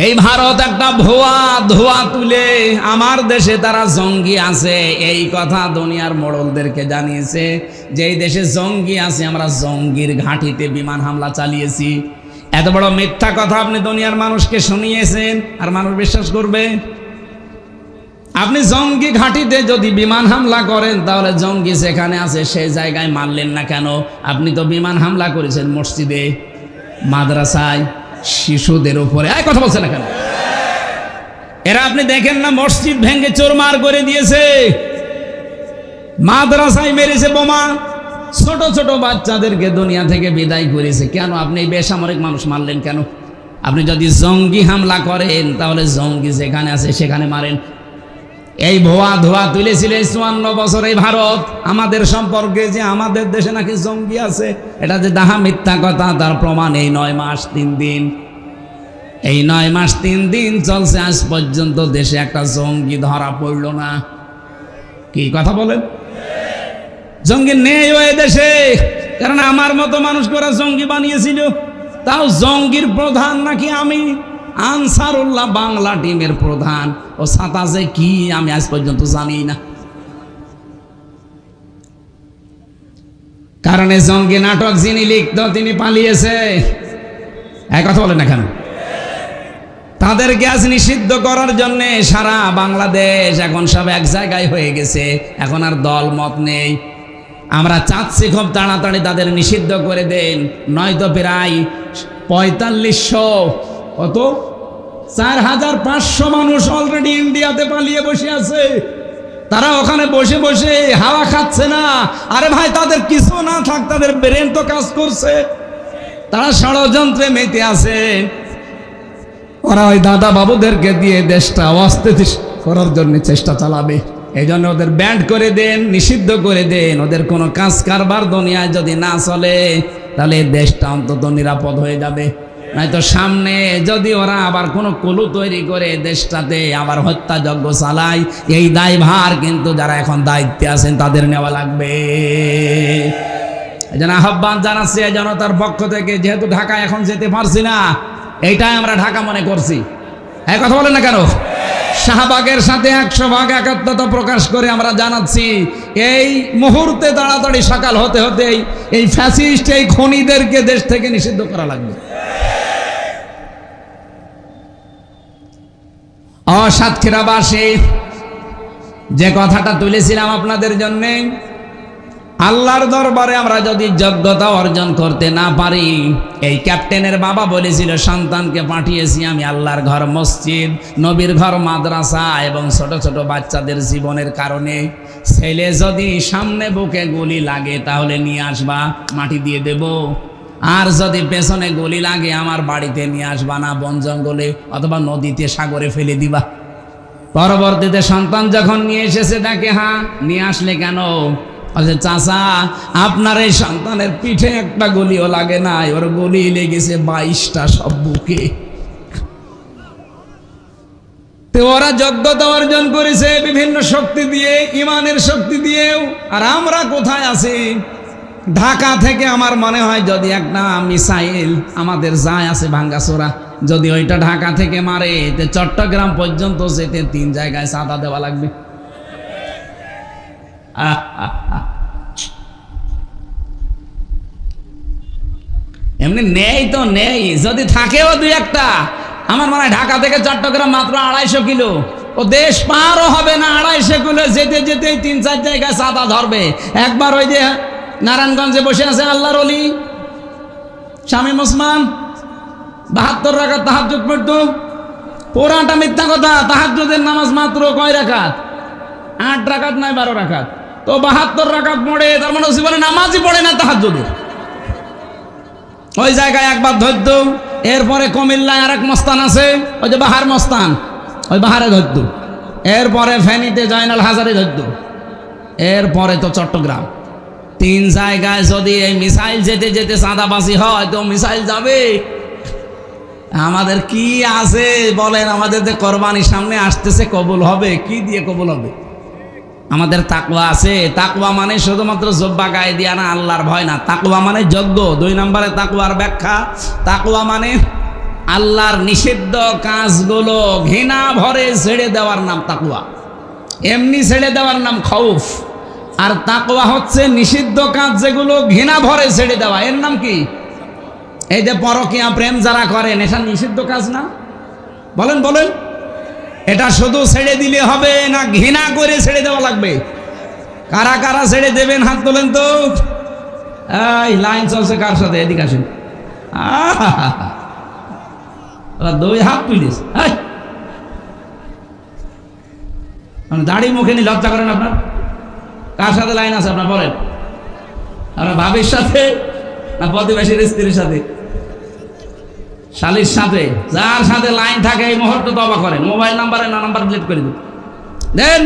এই ভারত একটা ভুয়া ধোয়া তুলে আমার দেশে তারা জঙ্গি আছে এই কথা দুনিয়ার মোড়লদেরকে জানিয়েছে, যে এই দেশে জঙ্গি আছে, আমরা জঙ্গির ঘাঁটিতে বিমান হামলা চালিয়েছি। এত বড় মিথ্যা কথা আপনি দুনিয়ার মানুষকে শুনিয়েছেন, আর মানুষ বিশ্বাস করবে? আপনি জঙ্গি ঘাঁটিতে যদি বিমান হামলা করেন তাহলে জঙ্গি যেখানে আছে সেই জায়গায় মারলেন না কেন? আপনি তো বিমান হামলা করেছেন মসজিদে, মাদ্রাসায়, শিশুদের উপরে। এই কথা বলছে না কেন? এরা আপনি দেখেন না মসজিদ ভেঙে চোরমার করে দিয়েছে, মাদ্রাসায় মেরেছে বোমা, ছোট ছোট বাচ্চাদেরকে দুনিয়া থেকে বিদায় করেছে। কেন আপনি এই বেসামরিক মানুষ মারলেন কেন? আপনি যদি জঙ্গি হামলা করেন তাহলে জঙ্গি যেখানে আছে সেখানে মারেন। এই ভুয়া ধোয়া তুলেছিল 54 বছর এই ভারত আমাদের সম্পর্কে, যে আমাদের দেশে নাকি জঙ্গি আছে। এটা যে দাহা মিথ্যা কথা, তার প্রমাণ এই 9 মাস 3 দিন। এই 9 মাস 3 দিন চলছে, আজ পর্যন্ত দেশে একটা জঙ্গি ধরা পড়ল না। কি কথা বলেন? জঙ্গি নেই ওই দেশে, কারণ আমার মতো মানুষকে ওরা জঙ্গি বানিয়েছিল। তাও জঙ্গির প্রধান নাকি আমি, আনসারুল্লাহ বাংলা টিমের প্রধান। ও ছাতা যে কি আমি আজ পর্যন্ত জানি না। কারণ এই জঙ্গি নাটক যিনি লিখত তিনি পালিয়েছে। এক কথা বলেন না কেন? তাদের গ্যাস নিষিদ্ধ করার জন্য সারা বাংলাদেশ এখন সব এক জায়গায় হয়ে গেছে, এখন আর দল মত নেই। আমরা চাচ্ছি খুব তাড়াতাড়ি তাদের নিষিদ্ধ করে দেন, নয়তো প্রায় 4500 কত 4500 মানুষ অলরেডি ইন্ডিয়াতে পালিয়ে বসে আছে। তারা ওখানে বসে বসে হাওয়া খাচ্ছে না। আরে ভাই, তাদের কিছু না থাক, তাদের ব্রেন তো কাজ করছে, তারা ষড়যন্ত্রে মেতে আছে। ওরা ওই দাদা বাবুদেরকে দিয়ে দেশটা অস্থিতিশীল করার জন্য চেষ্টা চালাবে। এই জন্য ওদের ব্যান্ড করে দেন, নিষিদ্ধ করে দেন। ওদের কোনো কাজ কারবার দুনিয়ায় যদি না চলে তাহলে দেশটা অন্তত নিরাপদ হয়ে যাবে। নয়তো সামনে যদি ওরা আবার কোনো কুলু তৈরি করে দেশটাতে আবার হত্যাযজ্ঞ চালায়, এই দায়ভার কিন্তু যারা এখন দায়িত্বে আছেন তাদের নেওয়া লাগবে। এই জন্য আহ্বান জানাচ্ছি জনতার পক্ষ থেকে, যেহেতু ঢাকা এখন যেতে পারছি না, এইটাই আমরা ঢাকা মনে করছি। এই কথা বলেন না কেন? শাহবাগের সাথে 100 ভাগ একাত্মতা প্রকাশ করে আমরা জানাচ্ছি, এই মুহূর্তে তাড়াতাড়ি সকাল হতে হতে এই ফ্যাসিস্ট এই খনিদেরকে দেশ থেকে নিষিদ্ধ করা লাগবে। সাতক্ষীরাবাসী, যে কথাটা তুলেছিলাম আপনাদের জন্য, আল্লাহর দরবারে আমরা যদি যোগ্যতা অর্জন করতে না পারি, এই ক্যাপ্টেনের বাবা বলেছিল সন্তানকে পাঠিয়েছি আমি আল্লাহর ঘর মসজিদ, নবীর ঘর মাদ্রাসা এবং ছোট ছোট বাচ্চাদের জীবনের কারণে। ছেলে যদি সামনে বুকে গুলি লাগে তাহলে নিয়ে আসবা, মাটি দিয়ে দেব। আর যদি পেছনে গুলি লাগে আমার বাড়িতে নিয়ে আসবা না, বন জঙ্গলে অথবা নদীতে সাগরে ফেলে দিবা। পরবর্তীতে সন্তান যখন নিয়ে এসেছে দেখে, হ্যাঁ নিয়ে আসলে কেন? বলছে চাচা আপনার এই সন্তানের পিঠে একটা গলিও লাগে নাই, ওর গলি লেগেছে 22টা সব বুকে। তো ওরা যোগ্যতা অর্জন করেছে বিভিন্ন শক্তি দিয়ে, ইমানের শক্তি দিয়েও। আর আমরা কোথায় আছি? ঢাকা থেকে আমার মনে হয় যদি একটা মিসাইল আমাদের যায় আছে ভাঙ্গাচোরা, যদি ওইটা ঢাকা থেকে মারে, তো চট্টগ্রাম পর্যন্ত যেতে 3 জায়গায় চাঁদা দেওয়া লাগবে। এমনি নেই তো নেই, যদি থাকেও 2-1টা। আমার মনে হয় ঢাকা থেকে চট্টগ্রাম মাত্র 250 কিলো, ও দেশ পারও হবে না 250 কিলো যেতে যেতে 3-4 জায়গায় চাঁদা ধরবে। একবার ওই যে নারায়ণগঞ্জে বসে আছে আল্লাহর ওলি শামীম ওসমান, 72 রাকাত তাহাজ্জুদ পড়তো। পুরাটা মিথ্যা কথা। তাহাজ্জুদের নামাজ মাত্র কয় রাকাত? 8 রাকাত নয় 12 রাকাত। তো 72 রাকাত পড়ে, তার মানে জীবনে নামাজই পড়ে না তাহাজ্জুদের। ওই জায়গায় একবার ধরত। এরপরে কুমিল্লায় আরেক মস্তান আছে, ওই যে বাহার মস্তান, ওই বাহারে ধরত। এরপরে ফেনীতে জয়নাল হাজারে ধরত। এরপরে তো চট্টগ্রাম। 3 জায়গায় যদি এই মিসাইল যেতে যেতে চাঁদাবাজি হয়, তো মিসাইল যাবে। আমাদের কি আছে বলেন? আমাদের যে কোরবানির সামনে আসতেছে, কবুল হবে কি দিয়ে কবুল হবে? আমাদের তাকওয়া আছে। তাকওয়া মানে শুধুমাত্র জব্বা গায়ে দিয়া না, আল্লাহর ভয় না। তাকওয়া মানে যজ্ঞ। 2 নম্বরে তাকওয়ার ব্যাখ্যা, তাকওয়া মানে আল্লাহর নিষিদ্ধ কাজগুলো ঘৃণা ভরে ছেড়ে দেওয়ার নাম তাকওয়া। এমনি ছেড়ে দেওয়ার নাম খৌফ। আর তাকওয়া হচ্ছে নিষিদ্ধ কাজ যেগুলো ঘৃণা ভরে ছেড়ে দেওয়া, এর নাম কি? এই যে পরকীয়া প্রেম যারা করেন, এটা নিষিদ্ধ কাজ না? বলেন বলেন, এটা শুধু ছেড়ে দিলে হবে না ঘৃণা করে ছেড়ে দেওয়া লাগবে? কারা কারা ছেড়ে দেবেন হাত তোলেন তো। এই লাইন চলছে কার সাথে? এদিকে আসেন। 2 হাত তুলিস। দাড়ি মুখে নিয়ে লজ্জা করেন আপনার? কার সাথে লাইন আছে আপনার বলেন? আপনার ভাবির সাথে না প্রতিবেশীর স্ত্রীর সাথে? শালির সাথে? যার সাথে লাইন থাকে এই মুহূর্তে তওবা করেন। মোবাইল নাম্বারে না নাম্বার ডিলিট করে দেন।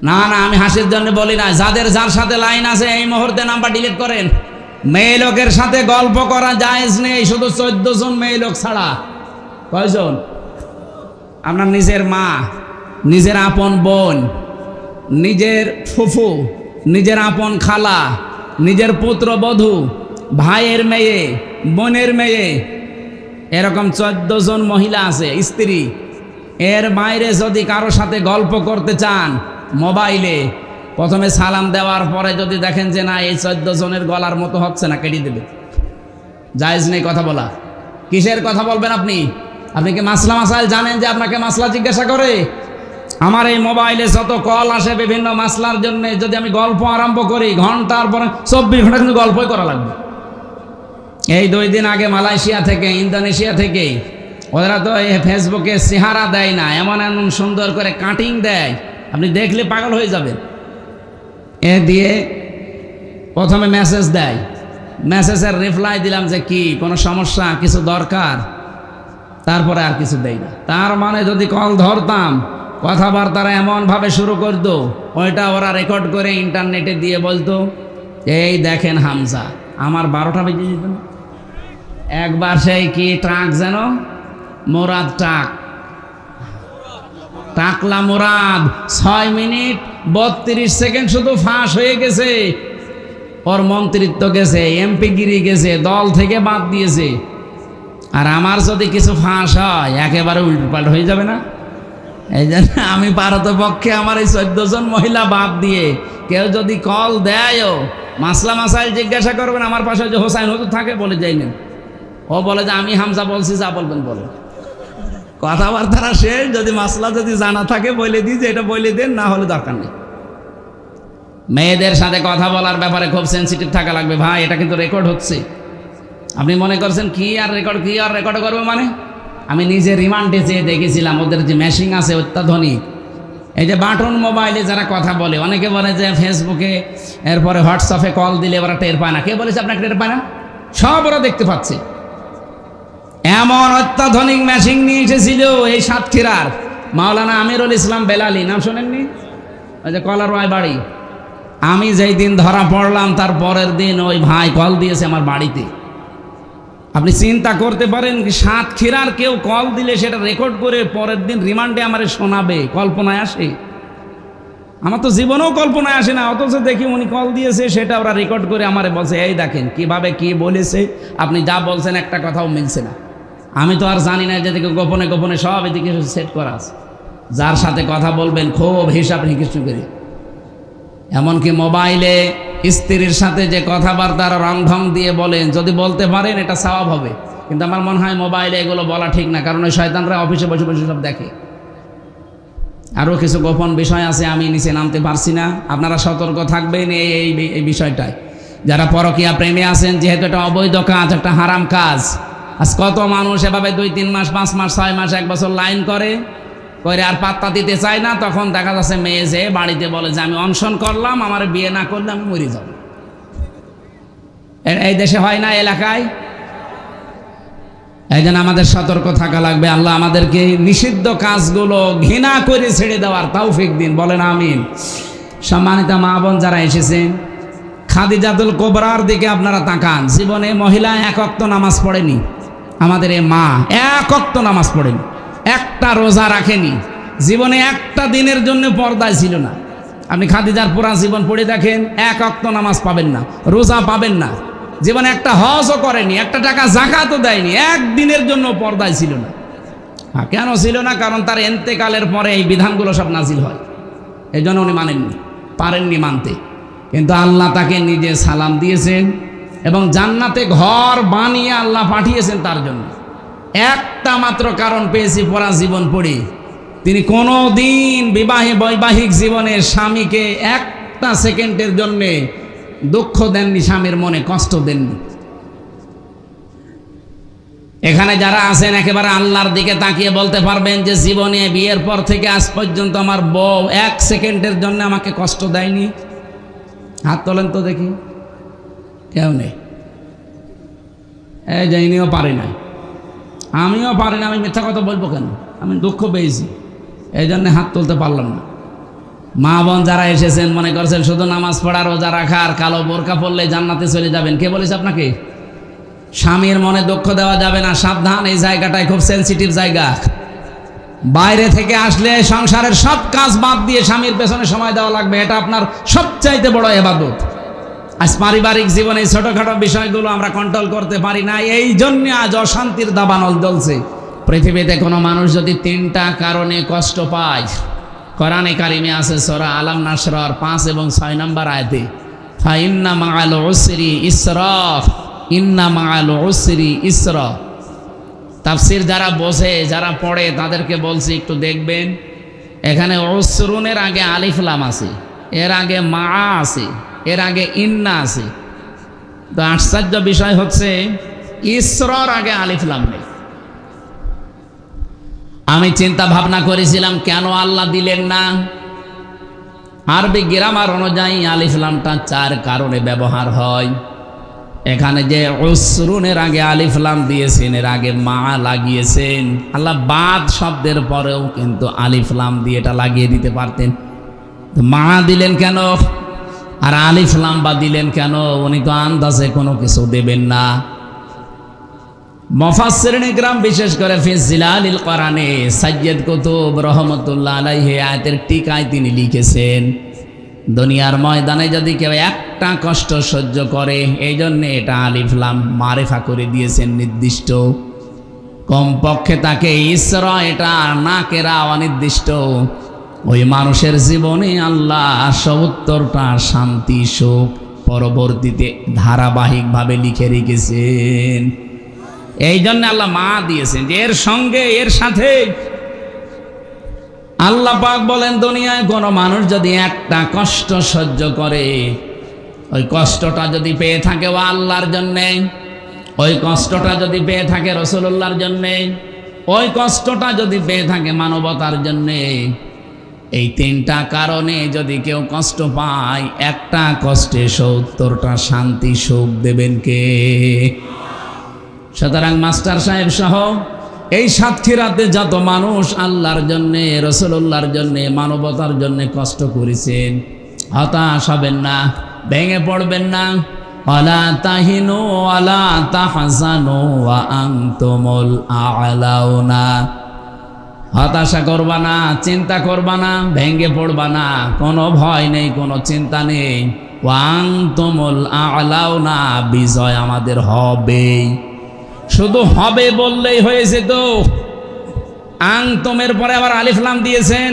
না না, আমি হাসির জন্য বলি না। যার সাথে লাইন আছে এই মুহূর্তে নাম্বার ডিলিট করেন। মেয়ে লোকের সাথে গল্প করা জায়েজ নেই, শুধু 14 জন মেয়ে লোক ছাড়া। কয়জন? আপনার নিজের মা, নিজের আপন বোন, নিজের ফুফু, নিজের আপন খালা, নিজের পুত্রবধূ, ভাইয়ের মেয়ে, বোনের মেয়ে, এরকম 14 জন মহিলা আছে স্ত্রী। এর বাইরে যদি কারো সাথে গল্প করতে চান মোবাইলে, প্রথমে সালাম দেওয়ার পরে যদি দেখেন যে না এই 14 জনের গলার মতো হচ্ছে না, কেটে দেবে। জায়েজ নেই কথা বলা। কিসের কথা বলবেন আপনি? আপনি কি মাসলা মাসাইল জানেন যে আপনাকে মাসলা জিজ্ঞাসা করে? আমার এই মোবাইলে যত কল আসে বিভিন্ন মাসলার জন্য, যদি আমি গল্প আরম্ভ করি ঘন্টার পরে 24 ঘন্টা কিন্তু গল্পই করা লাগবে। এই 2 দিন আগে মালয়েশিয়া থেকে, ইন্দোনেশিয়া থেকে, ওরা তো এই ফেসবুকে চেহারা দেয় না, এমন এমন সুন্দর করে কাটিং দেয়, আপনি দেখলে পাগল হয়ে যাবেন। এ দিয়ে প্রথমে মেসেজ দেয়, মেসেজের রিপ্লাই দিলাম যে কি কোনো সমস্যা, কিছু দরকার, তারপরে আর কিছু দেয় না। তার মানে যদি কল ধরতাম, কথাবার্তারা এমনভাবে শুরু করতো, ওইটা ওরা রেকর্ড করে ইন্টারনেটে দিয়ে বলতো এই দেখেন হামজা। আমার 12টা বেজে যেত। একবার সেই কি ট্রাক যেন, মোরাদ ট্রাক, টাকলা মোরাদ, 6 মিনিট 32 সেকেন্ড শুধু ফাঁস হয়ে গেছে। ওর মন্ত্রিত্ব গেছে, এমপিগিরি গেছে, দল থেকে বাদ দিয়েছে। আর আমার যদি কিছু ফাঁস হয় একেবারে উল্টোপাল্ট হয়ে যাবে না? এই জন্য আমি পারতপক্ষে আমার এই 14 জন মহিলা বাদ দিয়ে কেউ যদি কল দেয়ও, মাসলা মাসাইল জিজ্ঞাসা করবেন, আমার পাশে যে হোসাইন হুজুর থাকে বলে যাইলেন, ও বলে যে আমি হামজা বলছি, যা বলবেন বলে। কথাবার্তা শেষ। যদি মাসলা যদি জানা থাকে বলে দিই যে এটা বলে দেন, না হলে দরকার নেই। মেয়েদের সাথে কথা বলার ব্যাপারে খুব সেন্সিটিভ থাকা লাগবে ভাই। এটা কিন্তু রেকর্ড হচ্ছে। আপনি মনে করছেন কি আর রেকর্ড করবে মানে? আমি নিজে রিমান্ডে যেয়ে দেখেছিলাম, ওদের যে মেশিন আছে অত্যাধুনিক। এই যে বাটন মোবাইলে যারা কথা বলে, অনেকে বলে যে ফেসবুকে এরপরে হোয়াটসঅ্যাপে কল দিলে ওরা টের পায় না। কে বলেছে আপনাকে টের পায় না? সব ওরা দেখতে পাচ্ছে। এমন অত্যাধুনিক মেশিন নিয়ে এসেছিল এই সাতক্ষীরার মাওলানা আমিরুল ইসলাম বেলালি, নাম শোনেননি? ওই যে কলারওয়ায় বাড়ি। আমি যেই দিন ধরা পড়লাম তার পরের দিন ওই ভাই কল দিয়েছে আমার বাড়িতে। আপনি চিন্তা করতে পারেন সাতক্ষীরার কেউ কল দিলে সেটা রেকর্ড করে পরের দিন রিমান্ডে আমারে শোনাবে, কল্পনায় আসে? আমার তো জীবনেও কল্পনায় আসে না, অথচ দেখি উনি কল দিয়েছে, সেটা ওরা রেকর্ড করে আমারে বলছে এই দেখেন কিভাবে কি বলেছে, আপনি যা বলছেন একটা কথাও মিলছে না। আমি তো আর জানি না, যেদিকে গোপনে গোপনে সব এদিকে সেট করা আছে। যার সাথে কথা বলবেন খুব হিসাব নিকেশ করে, এমনকি মোবাইলে স্ত্রীর সাথে যে কথাবার্তার রং ঢং দিয়ে বলেন, যদি বলতে পারেন এটা সওয়াব হবে। কিন্তু আমার মনে হয় মোবাইলে এগুলো বলা ঠিক না, কারণ ওই শয়তানরা অফিসে বসে বসে সব দেখে। আরও কিছু গোপন বিষয় আছে, আমি নিচে নামতে পারছি না, আপনারা সতর্ক থাকবেন এই বিষয়টায়। যারা পরকীয়া প্রেমে আছেন, যেহেতু এটা অবৈধ কাজ, একটা হারাম কাজ। আজ কত মানুষ এভাবে 2-3 মাস 5 মাস 6 মাস 1 বছর লাইন করে আর পাত্তা দিতে চায় না। তখন দেখা যাচ্ছে মেয়ে যে বাড়িতে বলে যে আমি অনশন করলাম, আমার বিয়ে না করলে আমি মরে যাব। এই দেশে হয় না, এলাকায়। এই জন্য আমাদের সতর্ক থাকা লাগবে। আল্লাহ আমাদেরকে নিষিদ্ধ কাজগুলো ঘৃণা করে ছেড়ে দেওয়ার তৌফিক দিন, বলেন আমিন। সম্মানিত মা বোন যারা এসেছেন, খাদিজাতুল কুবরার দিকে আপনারা তাকান। জীবনে মহিলা 1 ওয়াক্ত নামাজ পড়েনি। আমাদের এই মা 1 ওয়াক্ত নামাজ পড়েনি, একটা রোজা রাখেনি, জীবনে একটা দিনের জন্য পর্দায় ছিল না। আপনি খাদিজার পুরা জীবন পড়ে দেখেন, 1 ওয়াক্ত নামাজ পাবেন না, রোজা পাবেন না, জীবনে একটা হজও করেনি, একটা টাকা যাকাতও দেয়নি, একদিনের জন্য পর্দায় ছিল না। কেন ছিল না? কারণ তার এন্তেকালের পরে এই বিধানগুলো সব নাজিল হয়, এই জন্য উনি মানেননি, পারেননি মানতে। কিন্তু আল্লাহ তাকে নিজে সালাম দিয়েছেন এবং জান্নাতে ঘর বানিয়ে আল্লাহ পাঠিয়েছেন তার জন্য। একটা মাত্র কারণ পেয়েছি পরা জীবন পড়ে, তিনি কোনো দিন বৈবাহিক জীবনে স্বামীকে একটা সেকেন্ডের জন্যে দুঃখ দেননি, স্বামীর মনে কষ্ট দেননি। এখানে যারা আছেন একেবারে আল্লাহর দিকে তাকিয়ে বলতে পারবেন যে জীবনে বিয়ের পর থেকে আজ পর্যন্ত আমার বউ 1 সেকেন্ডের জন্য আমাকে কষ্ট দেয়নি? হাত তোলেন তো দেখি। কেউ নেই। এই যাইনিও পারি না, আমিও পারি না। আমি মিথ্যা কথা বলবো কেন? আমি দুঃখ পেয়েছি, এই জন্য হাত তুলতে পারলাম না। মা বোন যারা এসেছেন মনে করছেন শুধু নামাজ পড়া রোজা রাখা আর কালো বোরকা পরলে জান্নাতে চলে যাবেন। কে বলেছে আপনাকে? স্বামীর মনে দুঃখ দেওয়া যাবে না, সাবধান। এই জায়গাটায় খুব সেন্সিটিভ জায়গা। বাইরে থেকে আসলে সংসারের সব কাজ বাদ দিয়ে স্বামীর পেছনে সময় দেওয়া লাগবে, এটা আপনার সবচাইতে বড় ইবাদত। আজ পারিবারিক জীবনে ছোটখাটো বিষয়গুলো আমরা কন্ট্রোল করতে পারি না, এই জন্য আজ অশান্তির দাবানল জ্বলছে। পৃথিবীতে কোনো মানুষ যদি 3টা কারণে কষ্ট পায়, কোরআনে কারিমে আছে সূরা আলাম নাসরার 5 এবং 6 নম্বর আয়াতে, ফাইন্না মাআল উসরি ইসরা, ইন্না মাআল উসরি ইসরা। তাফসীর যারা বোঝে, যারা পড়ে তাদেরকে বলছি একটু দেখবেন। এখানে উসরুনের আগে আলিফ লাম আছে, এর আগে মা আছে, এর আগে ইন্না আছে। তো আশ্চর্য বিষয় হচ্ছে ইসরার আগে আলিফ লাম নেই। আমি চিন্তা ভাবনা করেছিলাম কেন আল্লাহ দিলেন না। আরবি গ্রামার অনুযায়ী আলিফ লামটা 4 কারণে ব্যবহার হয়। এখানে যে উসরুনের আগে আলিফ লাম দিয়েছেন, এর আগে মা লাগিয়েছেন। আল্লাহ বাদ শব্দের পরেও কিন্তু আলিফ লাম দিয়ে এটা লাগিয়ে দিতে পারতেন। মা দিলেন কেন আর আলিফ লাম বা দিলেন কেন? উনি তো আন্দাজে কোনো কিছু দেবেন না। মুফাসসিরিন ইকরাম বিশেষ করে ফি জিলালিল কোরআনে সাইয়্যিদ কুতুব রাহমাতুল্লাহ আলাইহি আয়াতের টিকায় তিনি লিখেছেন, দুনিয়ার ময়দানে যদি কেউ একটা কষ্ট সহ্য করে, এই জন্যে এটা আলিফ লাম মারিফা করে দিয়েছেন নির্দিষ্ট। কমপক্ষে তাকে ইসরা, এটা নাকেরা অনির্দিষ্ট। ওই মানুষের জীবনে আল্লাহ 70টা শান্তি সুখ পরবর্তীতে ধারাবাহিকভাবে লিখে রেখেছেন। এই জন্য আল্লাহ মা দিয়েছেন যে এর সঙ্গে এর সাথে। আল্লাহ পাক বলেন দুনিয়ায় কোনো মানুষ যদি একটা কষ্ট সহ্য করে, ওই কষ্টটা যদি পেয়ে থাকে ও আল্লাহর জন্যে, ওই কষ্টটা যদি পেয়ে থাকে রাসূলুল্লাহর জন্যে, ওই কষ্টটা যদি পেয়ে থাকে মানবতার জন্যে, এই 3টা কারণে যদি কেউ কষ্ট পায়, একটা কষ্টে 70টা শান্তি সুখ দেবেন কে? সুতরাং মাস্টার সাহেব সহ এই সাতক্ষীরাতে যত মানুষ আল্লাহর জন্যে, রাসূলুল্লাহর জন্যে, মানবতার জন্যে কষ্ট করেছেন, হতাশ হবেন না, ভেঙে পড়বেন না। ওয়ালা তাহিনু ওয়ালা তাহজানু ওয়া আনতুমুল আ'লাউনা। হতাশা করবা না, চিন্তা করবা না, ভেঙে পড়বা না, কোনো ভয় নেই, কোনো চিন্তা নেই। ওয়া আনতুমুল আ'লাউনা, বিজয় আমাদের হবেই। শুধু হবে বললেই হয়েছে তো? আনতুমের পরে আবার আলিফ লাম দিয়েছেন।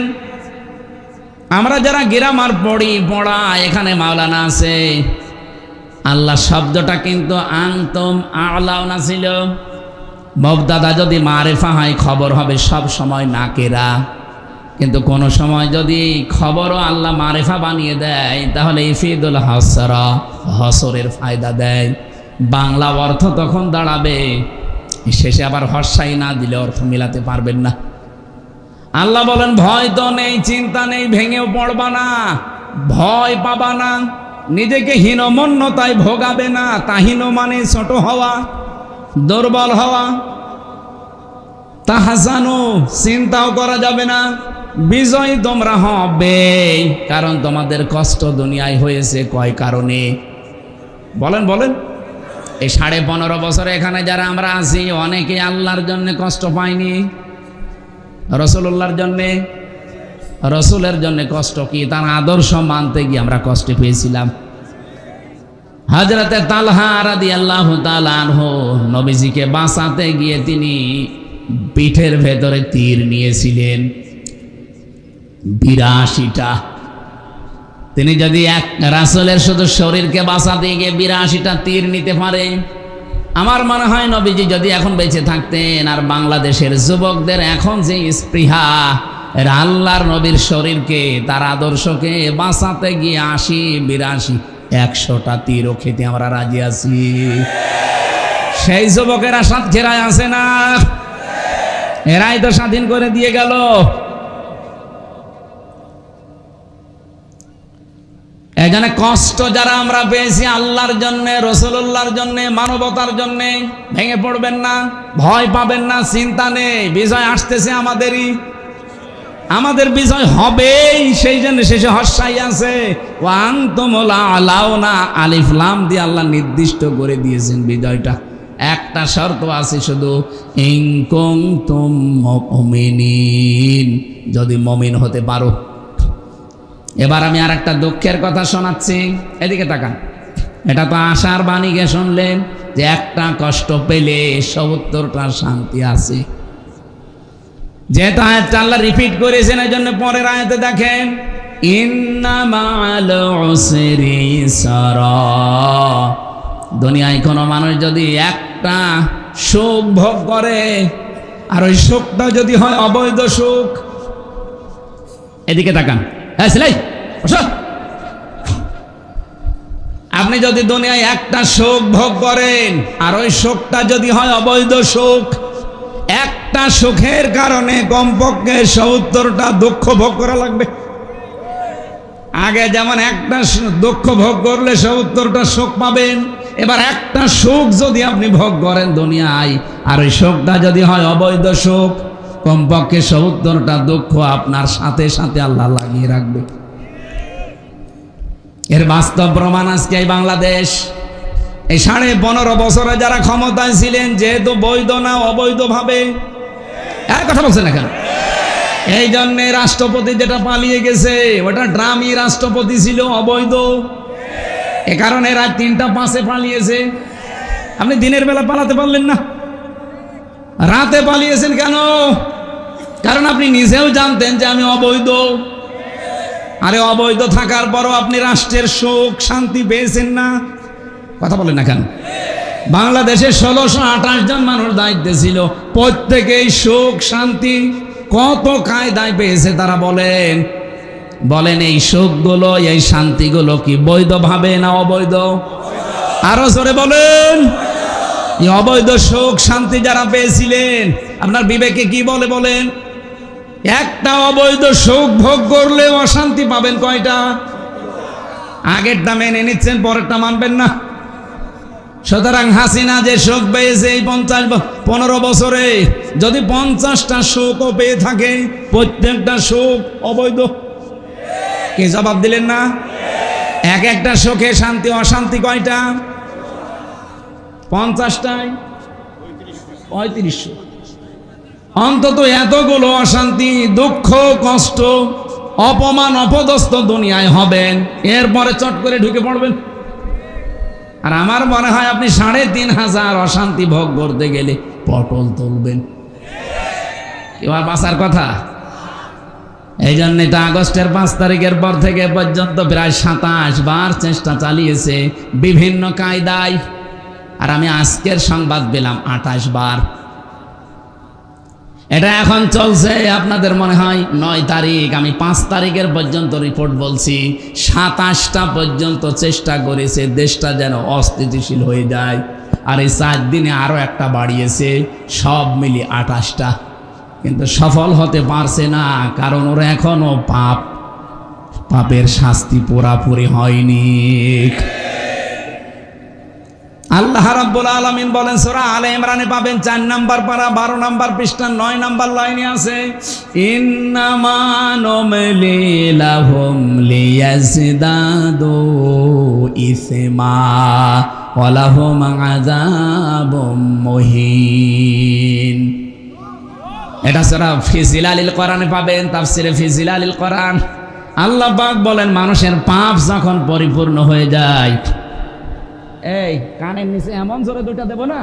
আমরা যারা গ্রামার পড়া, এখানে মাওলানা আছে, আল্লাহ শব্দটা কিন্তু আনতুম আ'লাউনা ছিল। মুবতাদা যদি মারিফা হয় খবর হবে সব সময় নাকেরা, কিন্তু কোন সময় যদি খবরও আল্লাহ মারিফা বানিয়ে দেয় তাহলে ইফিদুল হাসরা, হসরের ফায়দা দেয়। বাংলা অর্থ তখন দাঁড়াবে, শেষে আবার হর্ষাই না দিলে অর্থ মিলাতে পারবেন না। আল্লাহ বলেন ভয় তো নেই, চিন্তা নেই, ভেঙেও পড়বা না, ভয় পাবা না, নিজেকে হীনমন্যতায় ভোগাবে না। তাহিন মানে ছোট হওয়া, দুর্বল হওয়া। তাহজানু, চিন্তাও করা যাবে না, বিজয় তোমরা হবে। কারণ তোমাদের কষ্ট দুনিয়ায় হয়েছে কয় কারণে? বলেন বলেন। এই 15.5 বছরে এখানে যারা আমরা আছি, অনেকে আল্লাহর জন্য কষ্ট পাইনি, রাসূলুল্লাহর জন্যে। রাসূলের জন্য কষ্ট কি? তার আদর্শ মানতে গিয়ে আমরা কষ্ট পেয়েছিলাম। হযরতে তালহা রাদিয়াল্লাহু তাআলা আনহু নবীজিকে বাঁচাতে গিয়ে তিনি পিঠের ভেতরে তীর নিয়েছিলেন 82টা। তিনি যদি এক রাসূলের শুধু শরীরকে বাঁচাতে গিয়ে 82টা তীর নিতে পারে, আমার মনে হয় নবীজি যদি এখন বেঁচে থাকতেন, আর বাংলাদেশের যুবকদের এখন যে স্পৃহা, আল্লাহর নবীর শরীরকে, তার আদর্শকে বাঁচাতে গিয়ে 80, 82, 100টা তীরও খেতে আমরা রাজি আছি। সেই যুবকেরা সাতক্ষীরায় আছে না? এরাই তো স্বাধীন করে দিয়ে গেল। এখানে কষ্ট যারা আমরা পেয়েছি আল্লাহর জন্য, রাসূলুল্লাহর জন্য, মানবতার জন্য, ভেঙে পড়বেন না, ভয় পাবেন না, চিন্তা নেই, বিজয় আসতেছে আমাদেরই, আমাদের বিজয় হবেই। সেই জন্য শেষে হর্ষাই আছে, ওয়া আনতুমুল আ'লাউনা, আলিফ লাম দিয়ে আল্লাহ নির্দিষ্ট করে দিয়েছেন বিজয়টা। একটা শর্ত আছে শুধু, ইন কুনতুম মুমিনিন, যদি মুমিন হতে পারো। এবার আমি আর একটা দুঃখের কথা শোনাচ্ছি, এদিকে তাকান। এটা তো আশার বাণীকে শুনলেন যে একটা কষ্ট পেলে ৭০টা শান্তি আছে। যেহেতু আয়াতটা আল্লাহ রিপিট করেছেন, এই জন্য পরের আয়াতে দেখেন, ইন্না মা'আল উসরি ইসরা। দুনিয়ায় কোনো মানুষ যদি একটা সুখ ভোগ করে, আর ওই সুখটা যদি হয় অবৈধ সুখ, এদিকে তাকান। আপনি যদি দুনিয়ায় একটা সুখ ভোগ করেন, আর ওই সুখটা যদি হয় অবৈধ সুখ, একটা সুখের কারণে কমপক্ষে ৭০টা দুঃখ ভোগ করা লাগবে। আগে যেমন একটা দুঃখ ভোগ করলে ৭০টা সুখ পাবেন, এবার একটা সুখ যদি আপনি ভোগ করেন দুনিয়ায়, আর ওই সুখটা যদি হয় অবৈধ সুখ, কমপক্ষে ৭০টা দুঃখ আপনার সাথে সাথে আল্লাহ লাগিয়ে রাখবে। এর বাস্তব প্রমাণ আজকে এই বাংলাদেশ। এই 15.5 বছরে যারা ক্ষমতায় ছিলেন, যেহেতু বৈধ না অবৈধভাবে, এক কথা বলছেন না কেন? এই জন্যে রাষ্ট্রপতি যেটা পালিয়ে গেছে, ওটা ড্রামি রাষ্ট্রপতি ছিল, অবৈধ। এ কারণে রাত 3টা 5-এ পালিয়েছে। আপনি দিনের বেলা পালাতে পারলেন না, রাতে পালিয়েছেন কেন? কারণ আপনি নিজেও জানতেন যে আমি অবৈধ। আরে অবৈধ থাকার পরও আপনি রাষ্ট্রের সুখ শান্তি পেয়েছেন না, কথা বলেন না কেন? বাংলাদেশে 1628 জন মানুষ দায়িত্বে ছিল, প্রত্যেকেই সুখ শান্তি কত কায়দায় পেয়েছে তারা বলেন। বলেন এই সুখগুলো, এই শান্তিগুলো কি বৈধভাবে না অবৈধ? আরো জোরে বলেন। এই অবৈধ সুখ শান্তি যারা পেয়েছিলেন, আপনার বিবেকে কি বলে বলেন? একটা অবৈধ সুখ ভোগ করলে অশান্তি পাবেন কয়টা? আগেরটা মেনে নিচ্ছেন, পরেরটা মানবেন না। সুতরাং হাসিনা যে সুখ পেয়েছে এই 15 বছরে, যদি 50টা সুখও পেয়ে থাকে, প্রত্যেকটা সুখ অবৈধ। কি জবাব দিলেন না? এক একটা সুখে শান্তি অশান্তি কয়টা? 50টায় 3500। অন্তত এতগুলো অশান্তি, দুঃখ, কষ্ট, অপমান, অপদস্থ দুনিয়ায় হবেন, এরপরে চট করে ঢুকে পড়বেন। আর আমার মনে হয় আপনি 3500 অশান্তি ভোগ করতে গেলে পটল তুলবেন। এবার বাঁচার কথা। এই জন্যে তো আগস্টের 5 তারিখের পর থেকে পর্যন্ত প্রায় 27 বার চেষ্টা চালিয়েছে বিভিন্ন কায়দায়, আর আমি আজকের সংবাদ পেলাম 28 বার। এটা এখন চলছে আপনাদের মনে হয় 9 তারিখ, আমি 5 তারিখের পর্যন্ত রিপোর্ট বলছি। 27টা পর্যন্ত চেষ্টা করেছে দেশটা যেন অস্থিতিশীল হয়ে যায়, আর এই 4 দিনে আরো একটা বাড়িয়েছে, সব মিলিয়ে 28টা। কিন্তু সফল হতে পারছে না, কারণ ওরা এখনো পাপের শাস্তি পুরাপুরি হয়নি। আল্লাহ রাব্বুল আলামিন বলেন সূরা আলে ইমরানে পাবেন 4 নাম্বার পারা 12 নাম্বার পৃষ্ঠা 9 নাম্বার লাইনে আছে, ইন্নামা নুমলি লাহুম লিয়াজদাদু ইসমা ওয়া লাহুম আযাবুম মুহিন। এটা সূরা ফি জিলালিল কোরআনে পাবেন, তাফসিরে ফি জিলালিল কোরআন। আল্লাহ পাক বলেন মানুষের পাপ যখন পরিপূর্ণ হয়ে যায়, এই কানের নিচে এমন জোরে 2টা দেব না,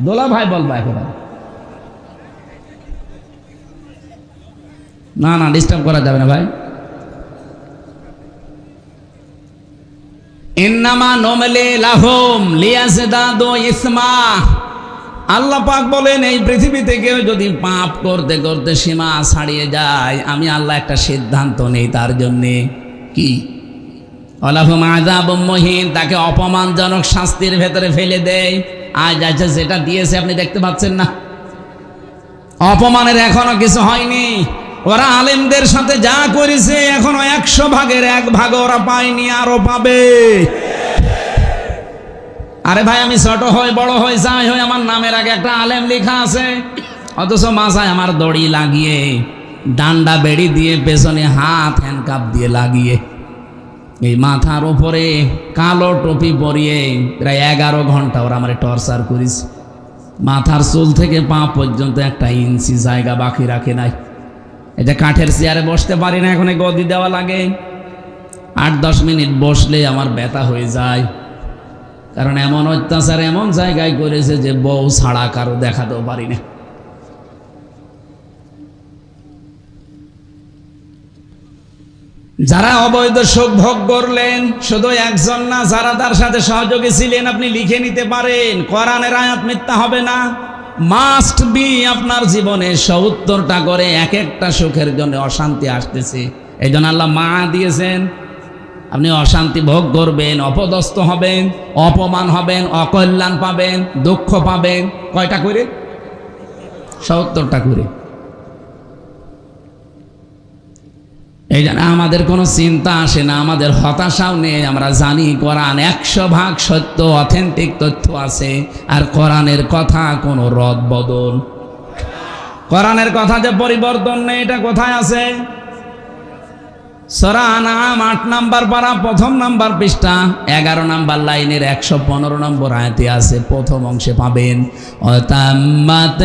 দোলা ভাই বলবা একেবারে না, ডিস্টার্ব করা যাবে না ভাই। ইন্নামা নুমলি লাহুম লিয়াজদাদু ইসমা। আল্লাহ পাক বলেন এই পৃথিবী থেকে যদি পাপ করতে করতে সীমা ছাড়িয়ে যায়, আমি আল্লাহ একটা সিদ্ধান্ত নেই তার জন্যে, কি ওয়ালাহুম আযাবুম মুহিন, তাকে অপমানজনক শাস্তির ভেতরে ফেলে দেয়। আজ আচ্ছা যেটা দিয়েছে আপনি দেখতে পাচ্ছেন না, অপমানের এখনো কিছু হয়নি। ওরা আলেমদের সাথে যা করেছে এখনো 100 ভাগের 1 ভাগ ওরা পায়নি, আরো পাবে। আরে ভাই আমি ছোট হই বড় হই যাই হই, আমার নামের আগে একটা আলেম লেখা আছে, অথচ মাথায় আমার দড়ি লাগিয়ে, ডান্ডা বেড়ি দিয়ে, পেছনে হাত হ্যান্ডকাপ দিয়ে লাগিয়ে, এই মাথার উপরে কালো টুপি পরিয়ে প্রায় 11 ঘন্টা ওরা আমার টর্চার করিস। মাথার চুল থেকে পা পর্যন্ত 1 ইঞ্চি জায়গা বাকি রাখে নাই। এটা কাঠের চেয়ারে বসতে পারি না, এখন গদি দেওয়া লাগে। 8-10 মিনিট বসলে আমার ব্যথা হয়ে যায়, কারণ এমন অত্যাচার এমন জায়গায় করেছে যে বউ ছাড়া কারো দেখাতেও পারি না। যারা অবৈধ সুখ ভোগ করলেন, শুধু একজন না, যারা তার সাথে সহযোগী ছিলেন, আপনি লিখে নিতে পারেন। কোরআনের আয়াত মিথ্যা হবে না। মাস্ট বি আপনার জীবনে 70টা করে এক একটা সুখের জন্য অশান্তি আসতেছে। এই জন্য আল্লাহ মা দিয়েছেন, আপনি অশান্তি ভোগ করবেন, অপদস্থ হবেন, অপমান হবেন, অকল্যাণ পাবেন, দুঃখ পাবেন। কয়টা করে? 70টা করে। এই জন্য আমাদের কোনো চিন্তা আসে না, আমাদের হতাশাও নেই। আমরা জানি কোরআন 100 ভাগ সত্য, অথেন্টিক তথ্য আছে। আর কোরআনের কথা কোনো রদ বদল, কোরআনের কথা যে পরিবর্তন নেই, এটা কোথায় আছে? সূরা আনআম 8 নাম্বার পারা 1ম নাম্বার পৃষ্ঠা 11 নাম্বার লাইনের 115 নম্বর আয়াতে আছে। প্রথম অংশে পাবেন, অতাম্মাত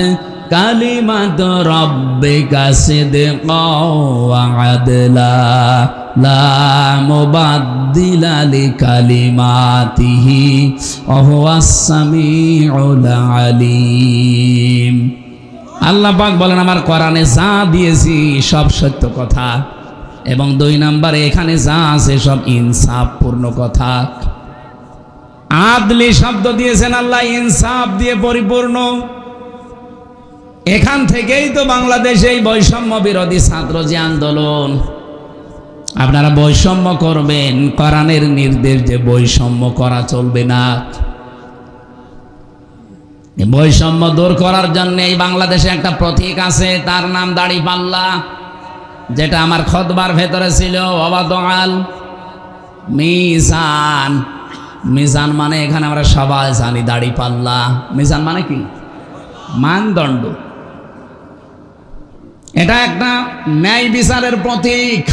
কালিমাতু রাব্বিকা সিদকাও ওয়া আদলা লা মুবাদদিলা লিকালিমাতিহি ওয়া হুয়াস সামিউল আলিম। আল্লাহ পাক বলেন আমার কোরআনে যা দিয়েছি সব সত্য কথা, এবং 2 নম্বরে এখানে যা আছে সব ইনসাফ পূর্ণ কথা। আদলি শব্দ দিয়েছেন আল্লাহ, ইনসাফ দিয়ে পরিপূর্ণ। এখান থেকেই তো বাংলাদেশে এই বৈষম্য বিরোধী ছাত্র যে আন্দোলন, আপনারা বৈষম্য করবেন, কোরআনের নির্দেশ যে বৈষম্য করা চলবে না। বৈষম্য দূর করার জন্য এই বাংলাদেশে একটা প্রতীক আছে, তার নাম দাড়িপাল্লা, যেটা আমার খুতবার ভেতরে ছিল। ওয়াদাল মিজান, মিজান মানে এখানে আমরা সবাই জানি দাড়ি পাল্লা। মিজান মানে কি? মানদণ্ড। এটা একটা ন্যায় বিচারের প্রতীক।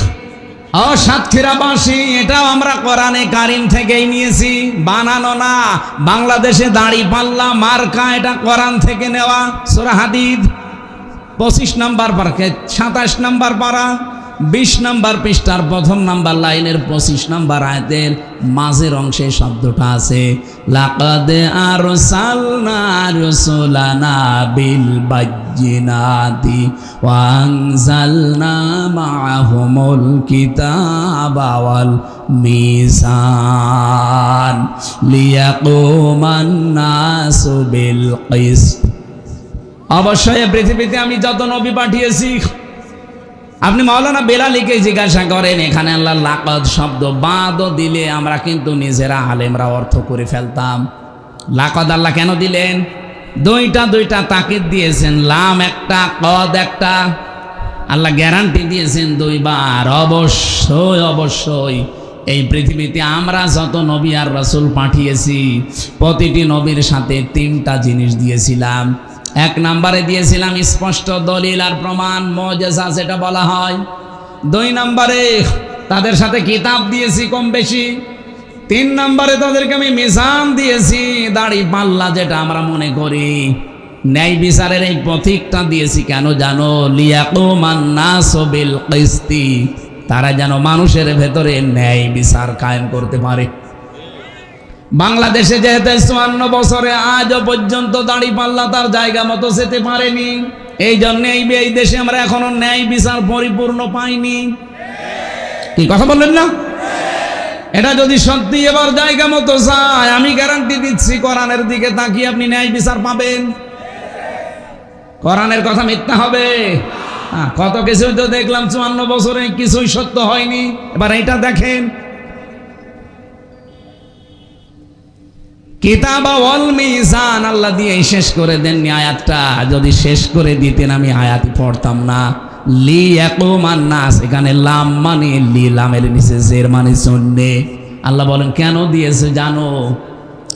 ও সাতক্ষীরাবাসী, এটাও আমরা কোরআনে কারিম থেকেই নিয়েছি, বানানো না। বাংলাদেশে দাড়ি পাল্লা মার্কা, এটা কোরআন থেকে নেওয়া। সূরা হাদিদ 25 নম্বর পারা, 27 নম্বর পারা, 20 নম্বর পৃষ্ঠার 1 নম্বর লাইনের 25 নম্বর আয়াতের মাঝের অংশে শব্দটা আছে, লাকাদ আরসালনা রাসূলানা বিল বায়্যিনাতি ওয়া আনজালনা মাআহুমুল কিতাবা ওয়াল মিজান লিয়াকুমান নাসু বিল কিসত। অবশ্যই পৃথিবীতে আমি যত নবী পাঠিয়েছি, আপনি মাওলানা বেলালীকে জিজ্ঞাসা করেন, এখানে আল্লাহ লাকাদ শব্দ বাদও দিলে আমরা কিন্তু নিজেরা আলেমরা অর্থ করে ফেলতাম। লাকাদ আল্লাহ কেন দিলেন? দুইটা তাকিদ দিয়েছেন, লাম একটা, কদ একটা। আল্লাহ গ্যারান্টি দিয়েছেন 2 বার। অবশ্যই এই পৃথিবীতে আমরা যত নবী আর রাসূল পাঠিয়েছি, প্রতিটি নবীর সাথে 3টা জিনিস দিয়েছিলাম। 1 নম্বরে দিয়েছিলাম স্পষ্ট দলিল আর প্রমাণ, মুজিজা যেটা বলা হয়। 2 নম্বরে তাদের সাথে কিতাব দিয়েছি কম বেশি। 3 নম্বরে তাদেরকে আমি মিজান দিয়েছি, দাড়ি পাল্লা, যেটা আমরা মনে করি ন্যায় বিচারের এই প্রতীকটা দিয়েছি। কেন জানো? লিয়াকুমান নাসু বিল কিসতি, তারা যেন মানুষের ভেতরে ন্যায় বিচার কায়েম করতে পারে। বাংলাদেশে যেহেতু 54 বছরে আজও পর্যন্ত দাড়ি পাল্লা তার জায়গা মতো যেতে পারেনি, এই জন্য এই দেশে আমরা এখনো ন্যায় বিচার পরিপূর্ণ পাইনি। কি কথা বললেন না? এটা যদি সত্যি এবার জায়গা মতো যায়, আমি গ্যারান্টি দিচ্ছি কোরআনের দিকে তাকিয়ে আপনি ন্যায় বিচার পাবেন। কোরআনের কথা মিথ্যা হবে? কত কিছুই তো দেখলাম 54 বছরে কিছুই সত্য হয়নি। এবার এইটা দেখেন, কিতাব ওয়াল মিজান আল্লাহ দিয়ে শেষ করে দেননি আয়াতটা। যদি শেষ করে দিতেন আমি আয়াতই পড়তাম না। লিয়াকুমান নাস, এখানে লাম মানে লি, লামের নিচে জের মানে শুননে। আল্লাহ বলেন কেন দিয়েছে জানো?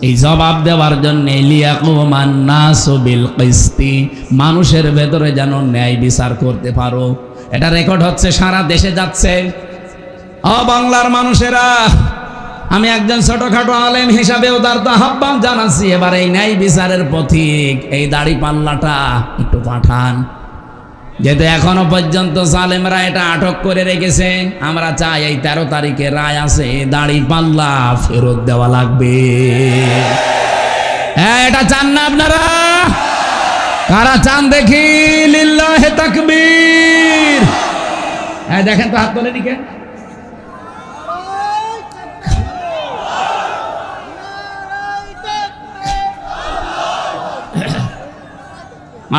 এই জবাব দেওয়ার জন্য, লিয়াকুমান নাসু বিল কিসতি, মানুষের ভেতরে যেন ন্যায় বিচার করতে পারো। এটা রেকর্ড হচ্ছে, সারা দেশে যাচ্ছে। বাংলার মানুষেরা, আমি একজন ছোটখাটো আলেম হিসাবে উদারত আহ্বান জানাচ্ছি, এবার এই ন্যায় বিচারের পথিক এই দাড়ি পাল্লাটা একটু পাঠান। যেহেতু এখনো পর্যন্ত জালেমরা এটা আটক করে রেখেছে, আমরা চাই এই 13 তারিখে রায় আছে, দাড়ি পাল্লা ফেরত দেওয়া লাগবে। হ্যাঁ, এটা চান না আপনারা? কারা চান দেখি? লিল্লাহে তাকবীর। হ্যাঁ, দেখেন তো, হাত তোলে দিকে।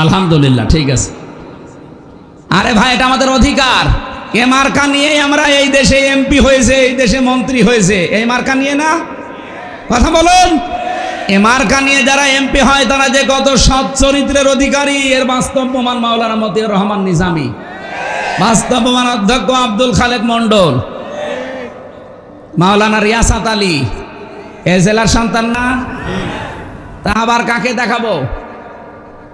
আলহামদুলিল্লাহ, ঠিক আছে। আরে ভাই, এটা আমাদের অধিকার। এ মার্কা নিয়েই আমরা এই দেশে এমপি হয়েছে, এই দেশে মন্ত্রী হয়েছে, এই মার্কা নিয়ে না? কথা বলুন। এ মার্কা নিয়ে যারা এমপি হয় তারা যে কত সৎ চরিত্রের অধিকারী, এর বাস্তব প্রমাণ মাওলানা মতিউর রহমান নিজামী, বাস্তব প্রমাণ অধ্যক্ষ আব্দুল খালেক মন্ডল, মাওলানা রিয়াসাত আলী, এ জেলার সন্তান না? তা আবার কাকে দেখাবো?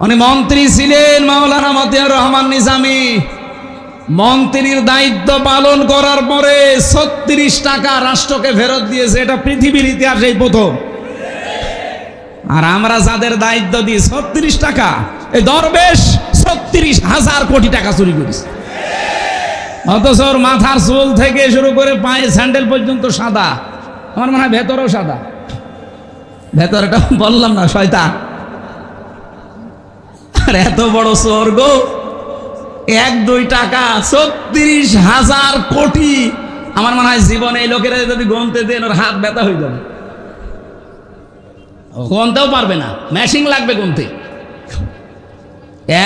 উনি মন্ত্রী ছিলেন, মাওলানা মতিউর রহমান নিজামী। মন্ত্রীর দায়িত্ব পালন করার পরে 36 টাকা রাষ্ট্রকে ফেরত দিয়েছে, এটা পৃথিবীর ইতিহাসেই প্রথম। আর আমরা যাদের দায়িত্ব দিই 36 টাকা, এই দরবেশ 36,000 কোটি টাকা চুরি করেছে। অথচ ওর মাথার চুল থেকে শুরু করে পায়ের স্যান্ডেল পর্যন্ত সাদা। আমার মনে হয় ভেতরেও সাদা। ভেতরটা বললাম না, শয়তান। আর এত বড় স্বর্গ, 1-2 টাকা 36,000 কোটি। আমার মনে হয় জীবনে এই লোকেরা যদি গুনতে দেন, ওর হাত ব্যথা হয়ে যাবে, গুনতেও পারবে না, মেশিন লাগবে গুনতে।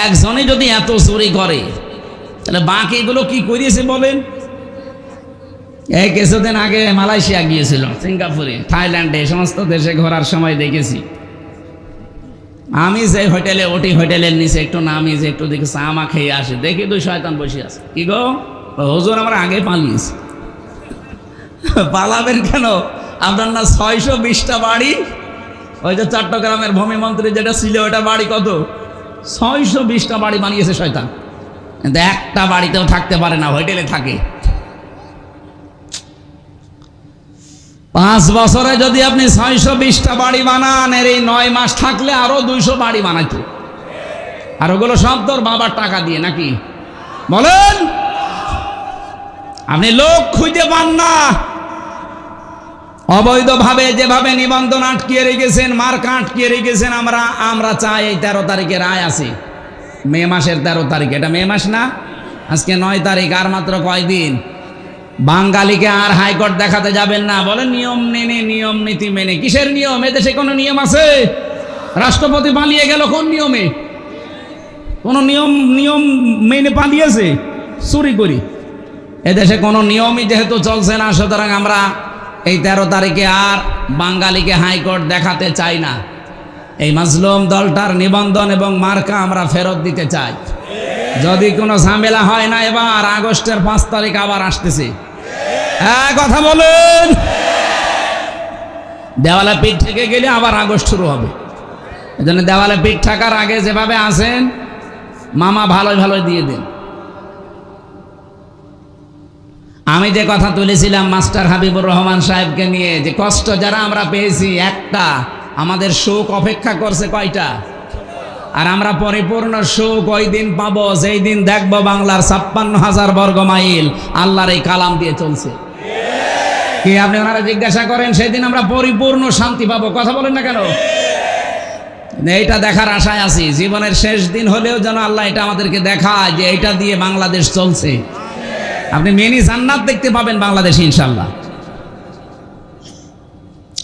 একজনে যদি এত চুরি করে, তাহলে বাকিগুলো কি করিয়েছে বলেন? এই কিছুদিন আগে মালয়েশিয়া গিয়েছিল, সিঙ্গাপুরে, থাইল্যান্ডে, সমস্ত দেশে ঘোরার সময় দেখেছি। আমি যে হোটেলে ওটি, হোটেলের নিচে একটু নামি, যে একটু দেখি চা মা খেয়ে আসে, দেখি 2 শয়তান বসে আছে। কি গো হুজুর, আমরা আগে পালিয়েছি। পালাবেন কেন? আপনার না 620টা বাড়ি, ওই যে চট্টগ্রামের ভূমিমন্ত্রী যেটা ছিল ওটা বাড়ি কত, 620টা বাড়ি বানিয়েছে শয়তান, কিন্তু একটা বাড়িতেও থাকতে পারে না, হোটেলে থাকে। 5 বছরে যদি আপনি 620টা বাড়ি বানান, এর এই 9 মাস থাকলে আরো 200 বাড়ি বানাইতো। আর ওগুলো সব তোর বাবার টাকা দিয়ে নাকি বলেন? আপনি লোক খুঁজে পান না, অবৈধভাবে যেভাবে নিবন্ধন আটকিয়ে রেখেছেন, মার্কা আটকিয়ে রেখেছেন। আমরা চাই এই 13 তারিখে রায় আছে, মে মাসের 13 তারিখ, এটা মে মাস না, আজকে 9 তারিখ, আর মাত্র কয়দিন। বাঙালিকে আর হাইকোর্ট দেখাতে যাবেন না, বলে নিয়ম মেনে, নিয়ম নীতি মেনে। কিসের নিয়ম? এদেশে কোনো নিয়ম আছে? রাষ্ট্রপতি পালিয়ে গেল কোন নিয়মে? কোন নিয়ম মেনে পালিয়েছে? চুরি করি। এদেশে কোনো নিয়মই যেহেতু চলছে না, সুতরাং আমরা এই 13 তারিখে আর বাঙালিকে হাইকোর্ট দেখাতে চাই না। এই মাজলুম দলটার নিবন্ধন এবং মার্কা আমরা ফেরত দিতে চাই। যদি কোনো ঝামেলা হয় না, এবার আগস্টের 5 তারিখ আবার আসতেছে, কথা বলেন। দেওয়ালে পিঠ থেকে গেলে আবার আগস্ট শুরু হবে। এই জন্য দেওয়ালে পিঠ থাকার আগে যেভাবে আছেন, মামা ভালোই ভালোই দিয়ে দেন। আমি যে কথা তুলেছিলাম মাস্টার হাবিবুর রহমান সাহেবকে নিয়ে, যে কষ্ট যারা আমরা পেয়েছি, একটা আমাদের শোক অপেক্ষা করছে কয়টা, আর আমরা পরিপূর্ণ সুখ ওই দিন পাবো যেই দিন দেখবো বাংলার 56,000 বর্গ মাইল আল্লাহর এই কালাম দিয়ে চলছে। কি আপনি ওনারা জিজ্ঞাসা করেন, সেই দিন আমরা পরিপূর্ণ শান্তি পাবো। কথা বলেন না কেন? এইটা দেখার আশায় আছি। জীবনের শেষ দিন হলেও যেন আল্লাহ এটা আমাদেরকে দেখায় যে এটা দিয়ে বাংলাদেশ চলছে। আপনি মিনি জান্নাত দেখতে পাবেন বাংলাদেশ ইনশাল্লাহ।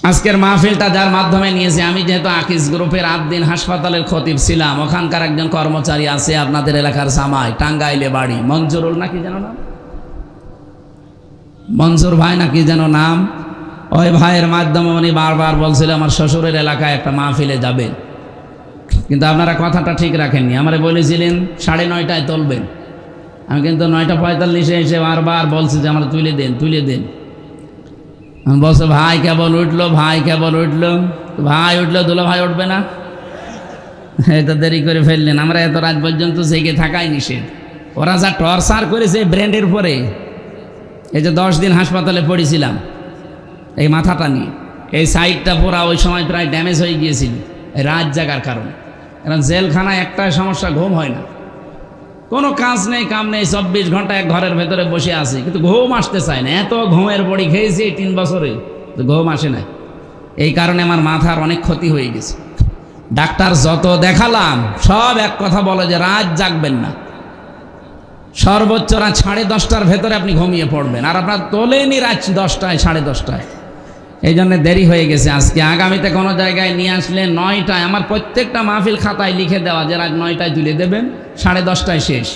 আজকের মাহফিলটা যার মাধ্যমে নিয়েছে, আমি যেহেতু আকিস গ্রুপের আদ্দিন হাসপাতালের খতিব ছিলাম, ওখানকার একজন কর্মচারী আছে আপনাদের এলাকার জামাই, টাঙ্গাইলে বাড়ি, মঞ্জুরুল নাকি যেন নাম, মঞ্জুর ভাই নাকি যেন নাম। ওই ভাইয়ের মাধ্যমে উনি বারবার বলছিল আমার শ্বশুরের এলাকায় একটা মাহফিলে যাবেন, কিন্তু আপনারা কথাটা ঠিক রাখেননি। আমারে বলেছিলেন 9:30টায় তুলবেন, আমি কিন্তু 9:45 এসে বারবার বলছি যে আমরা তুলে দেন, তুলে দেন। বলছে ভাই কেবল উঠলো, ভাই কেবল উঠলো। ভাই উঠলো, দুলো ভাই উঠবে না? এত দেরি করে ফেললেন। আমরা এত রাত পর্যন্ত জেগে থাকাই নিষেধ। ওরা যা টর্চার করেছে ব্রেন্ডের পরে, এই যে 10 দিন হাসপাতালে পড়েছিলাম এই মাথাটা নিয়ে, এই সাইডটা পুরা ওই সময় প্রায় ড্যামেজ হয়ে গিয়েছিল এই রাত জাগার কারণে। কারণ জেলখানায় একটাই সমস্যা, ঘুম হয় না, কোনো কাজ নেই, কাম নেই, 24 ঘন্টা এক ঘরের ভেতরে বসে আছি, কিন্তু ঘুম আসতে চায় না। এত ঘুমের বড়ি খেয়েছি 3 বছরে, তো ঘুম আসে না। এই কারণে আমার মাথার অনেক ক্ষতি হয়ে গেছে। ডাক্তার যত দেখালাম সব এক কথা বলে যে রাত জাগবেন না, সর্বোচ্চ রাত 10:30টার ভেতরে আপনি ঘুমিয়ে পড়বেন। আর আপনার তোলেনি রাত 10টায়, 10:30টায়। এই জন্য দেরি হয়ে গেছে আজকে। আগামীতে কোনো জায়গায় নিয়ে আসলে 9টায়, আমার প্রত্যেকটা মাহফিল খাতায় লিখে দেওয়া যে রাত 9টায় তুলে দেবেন, 10:30টায় শেষ।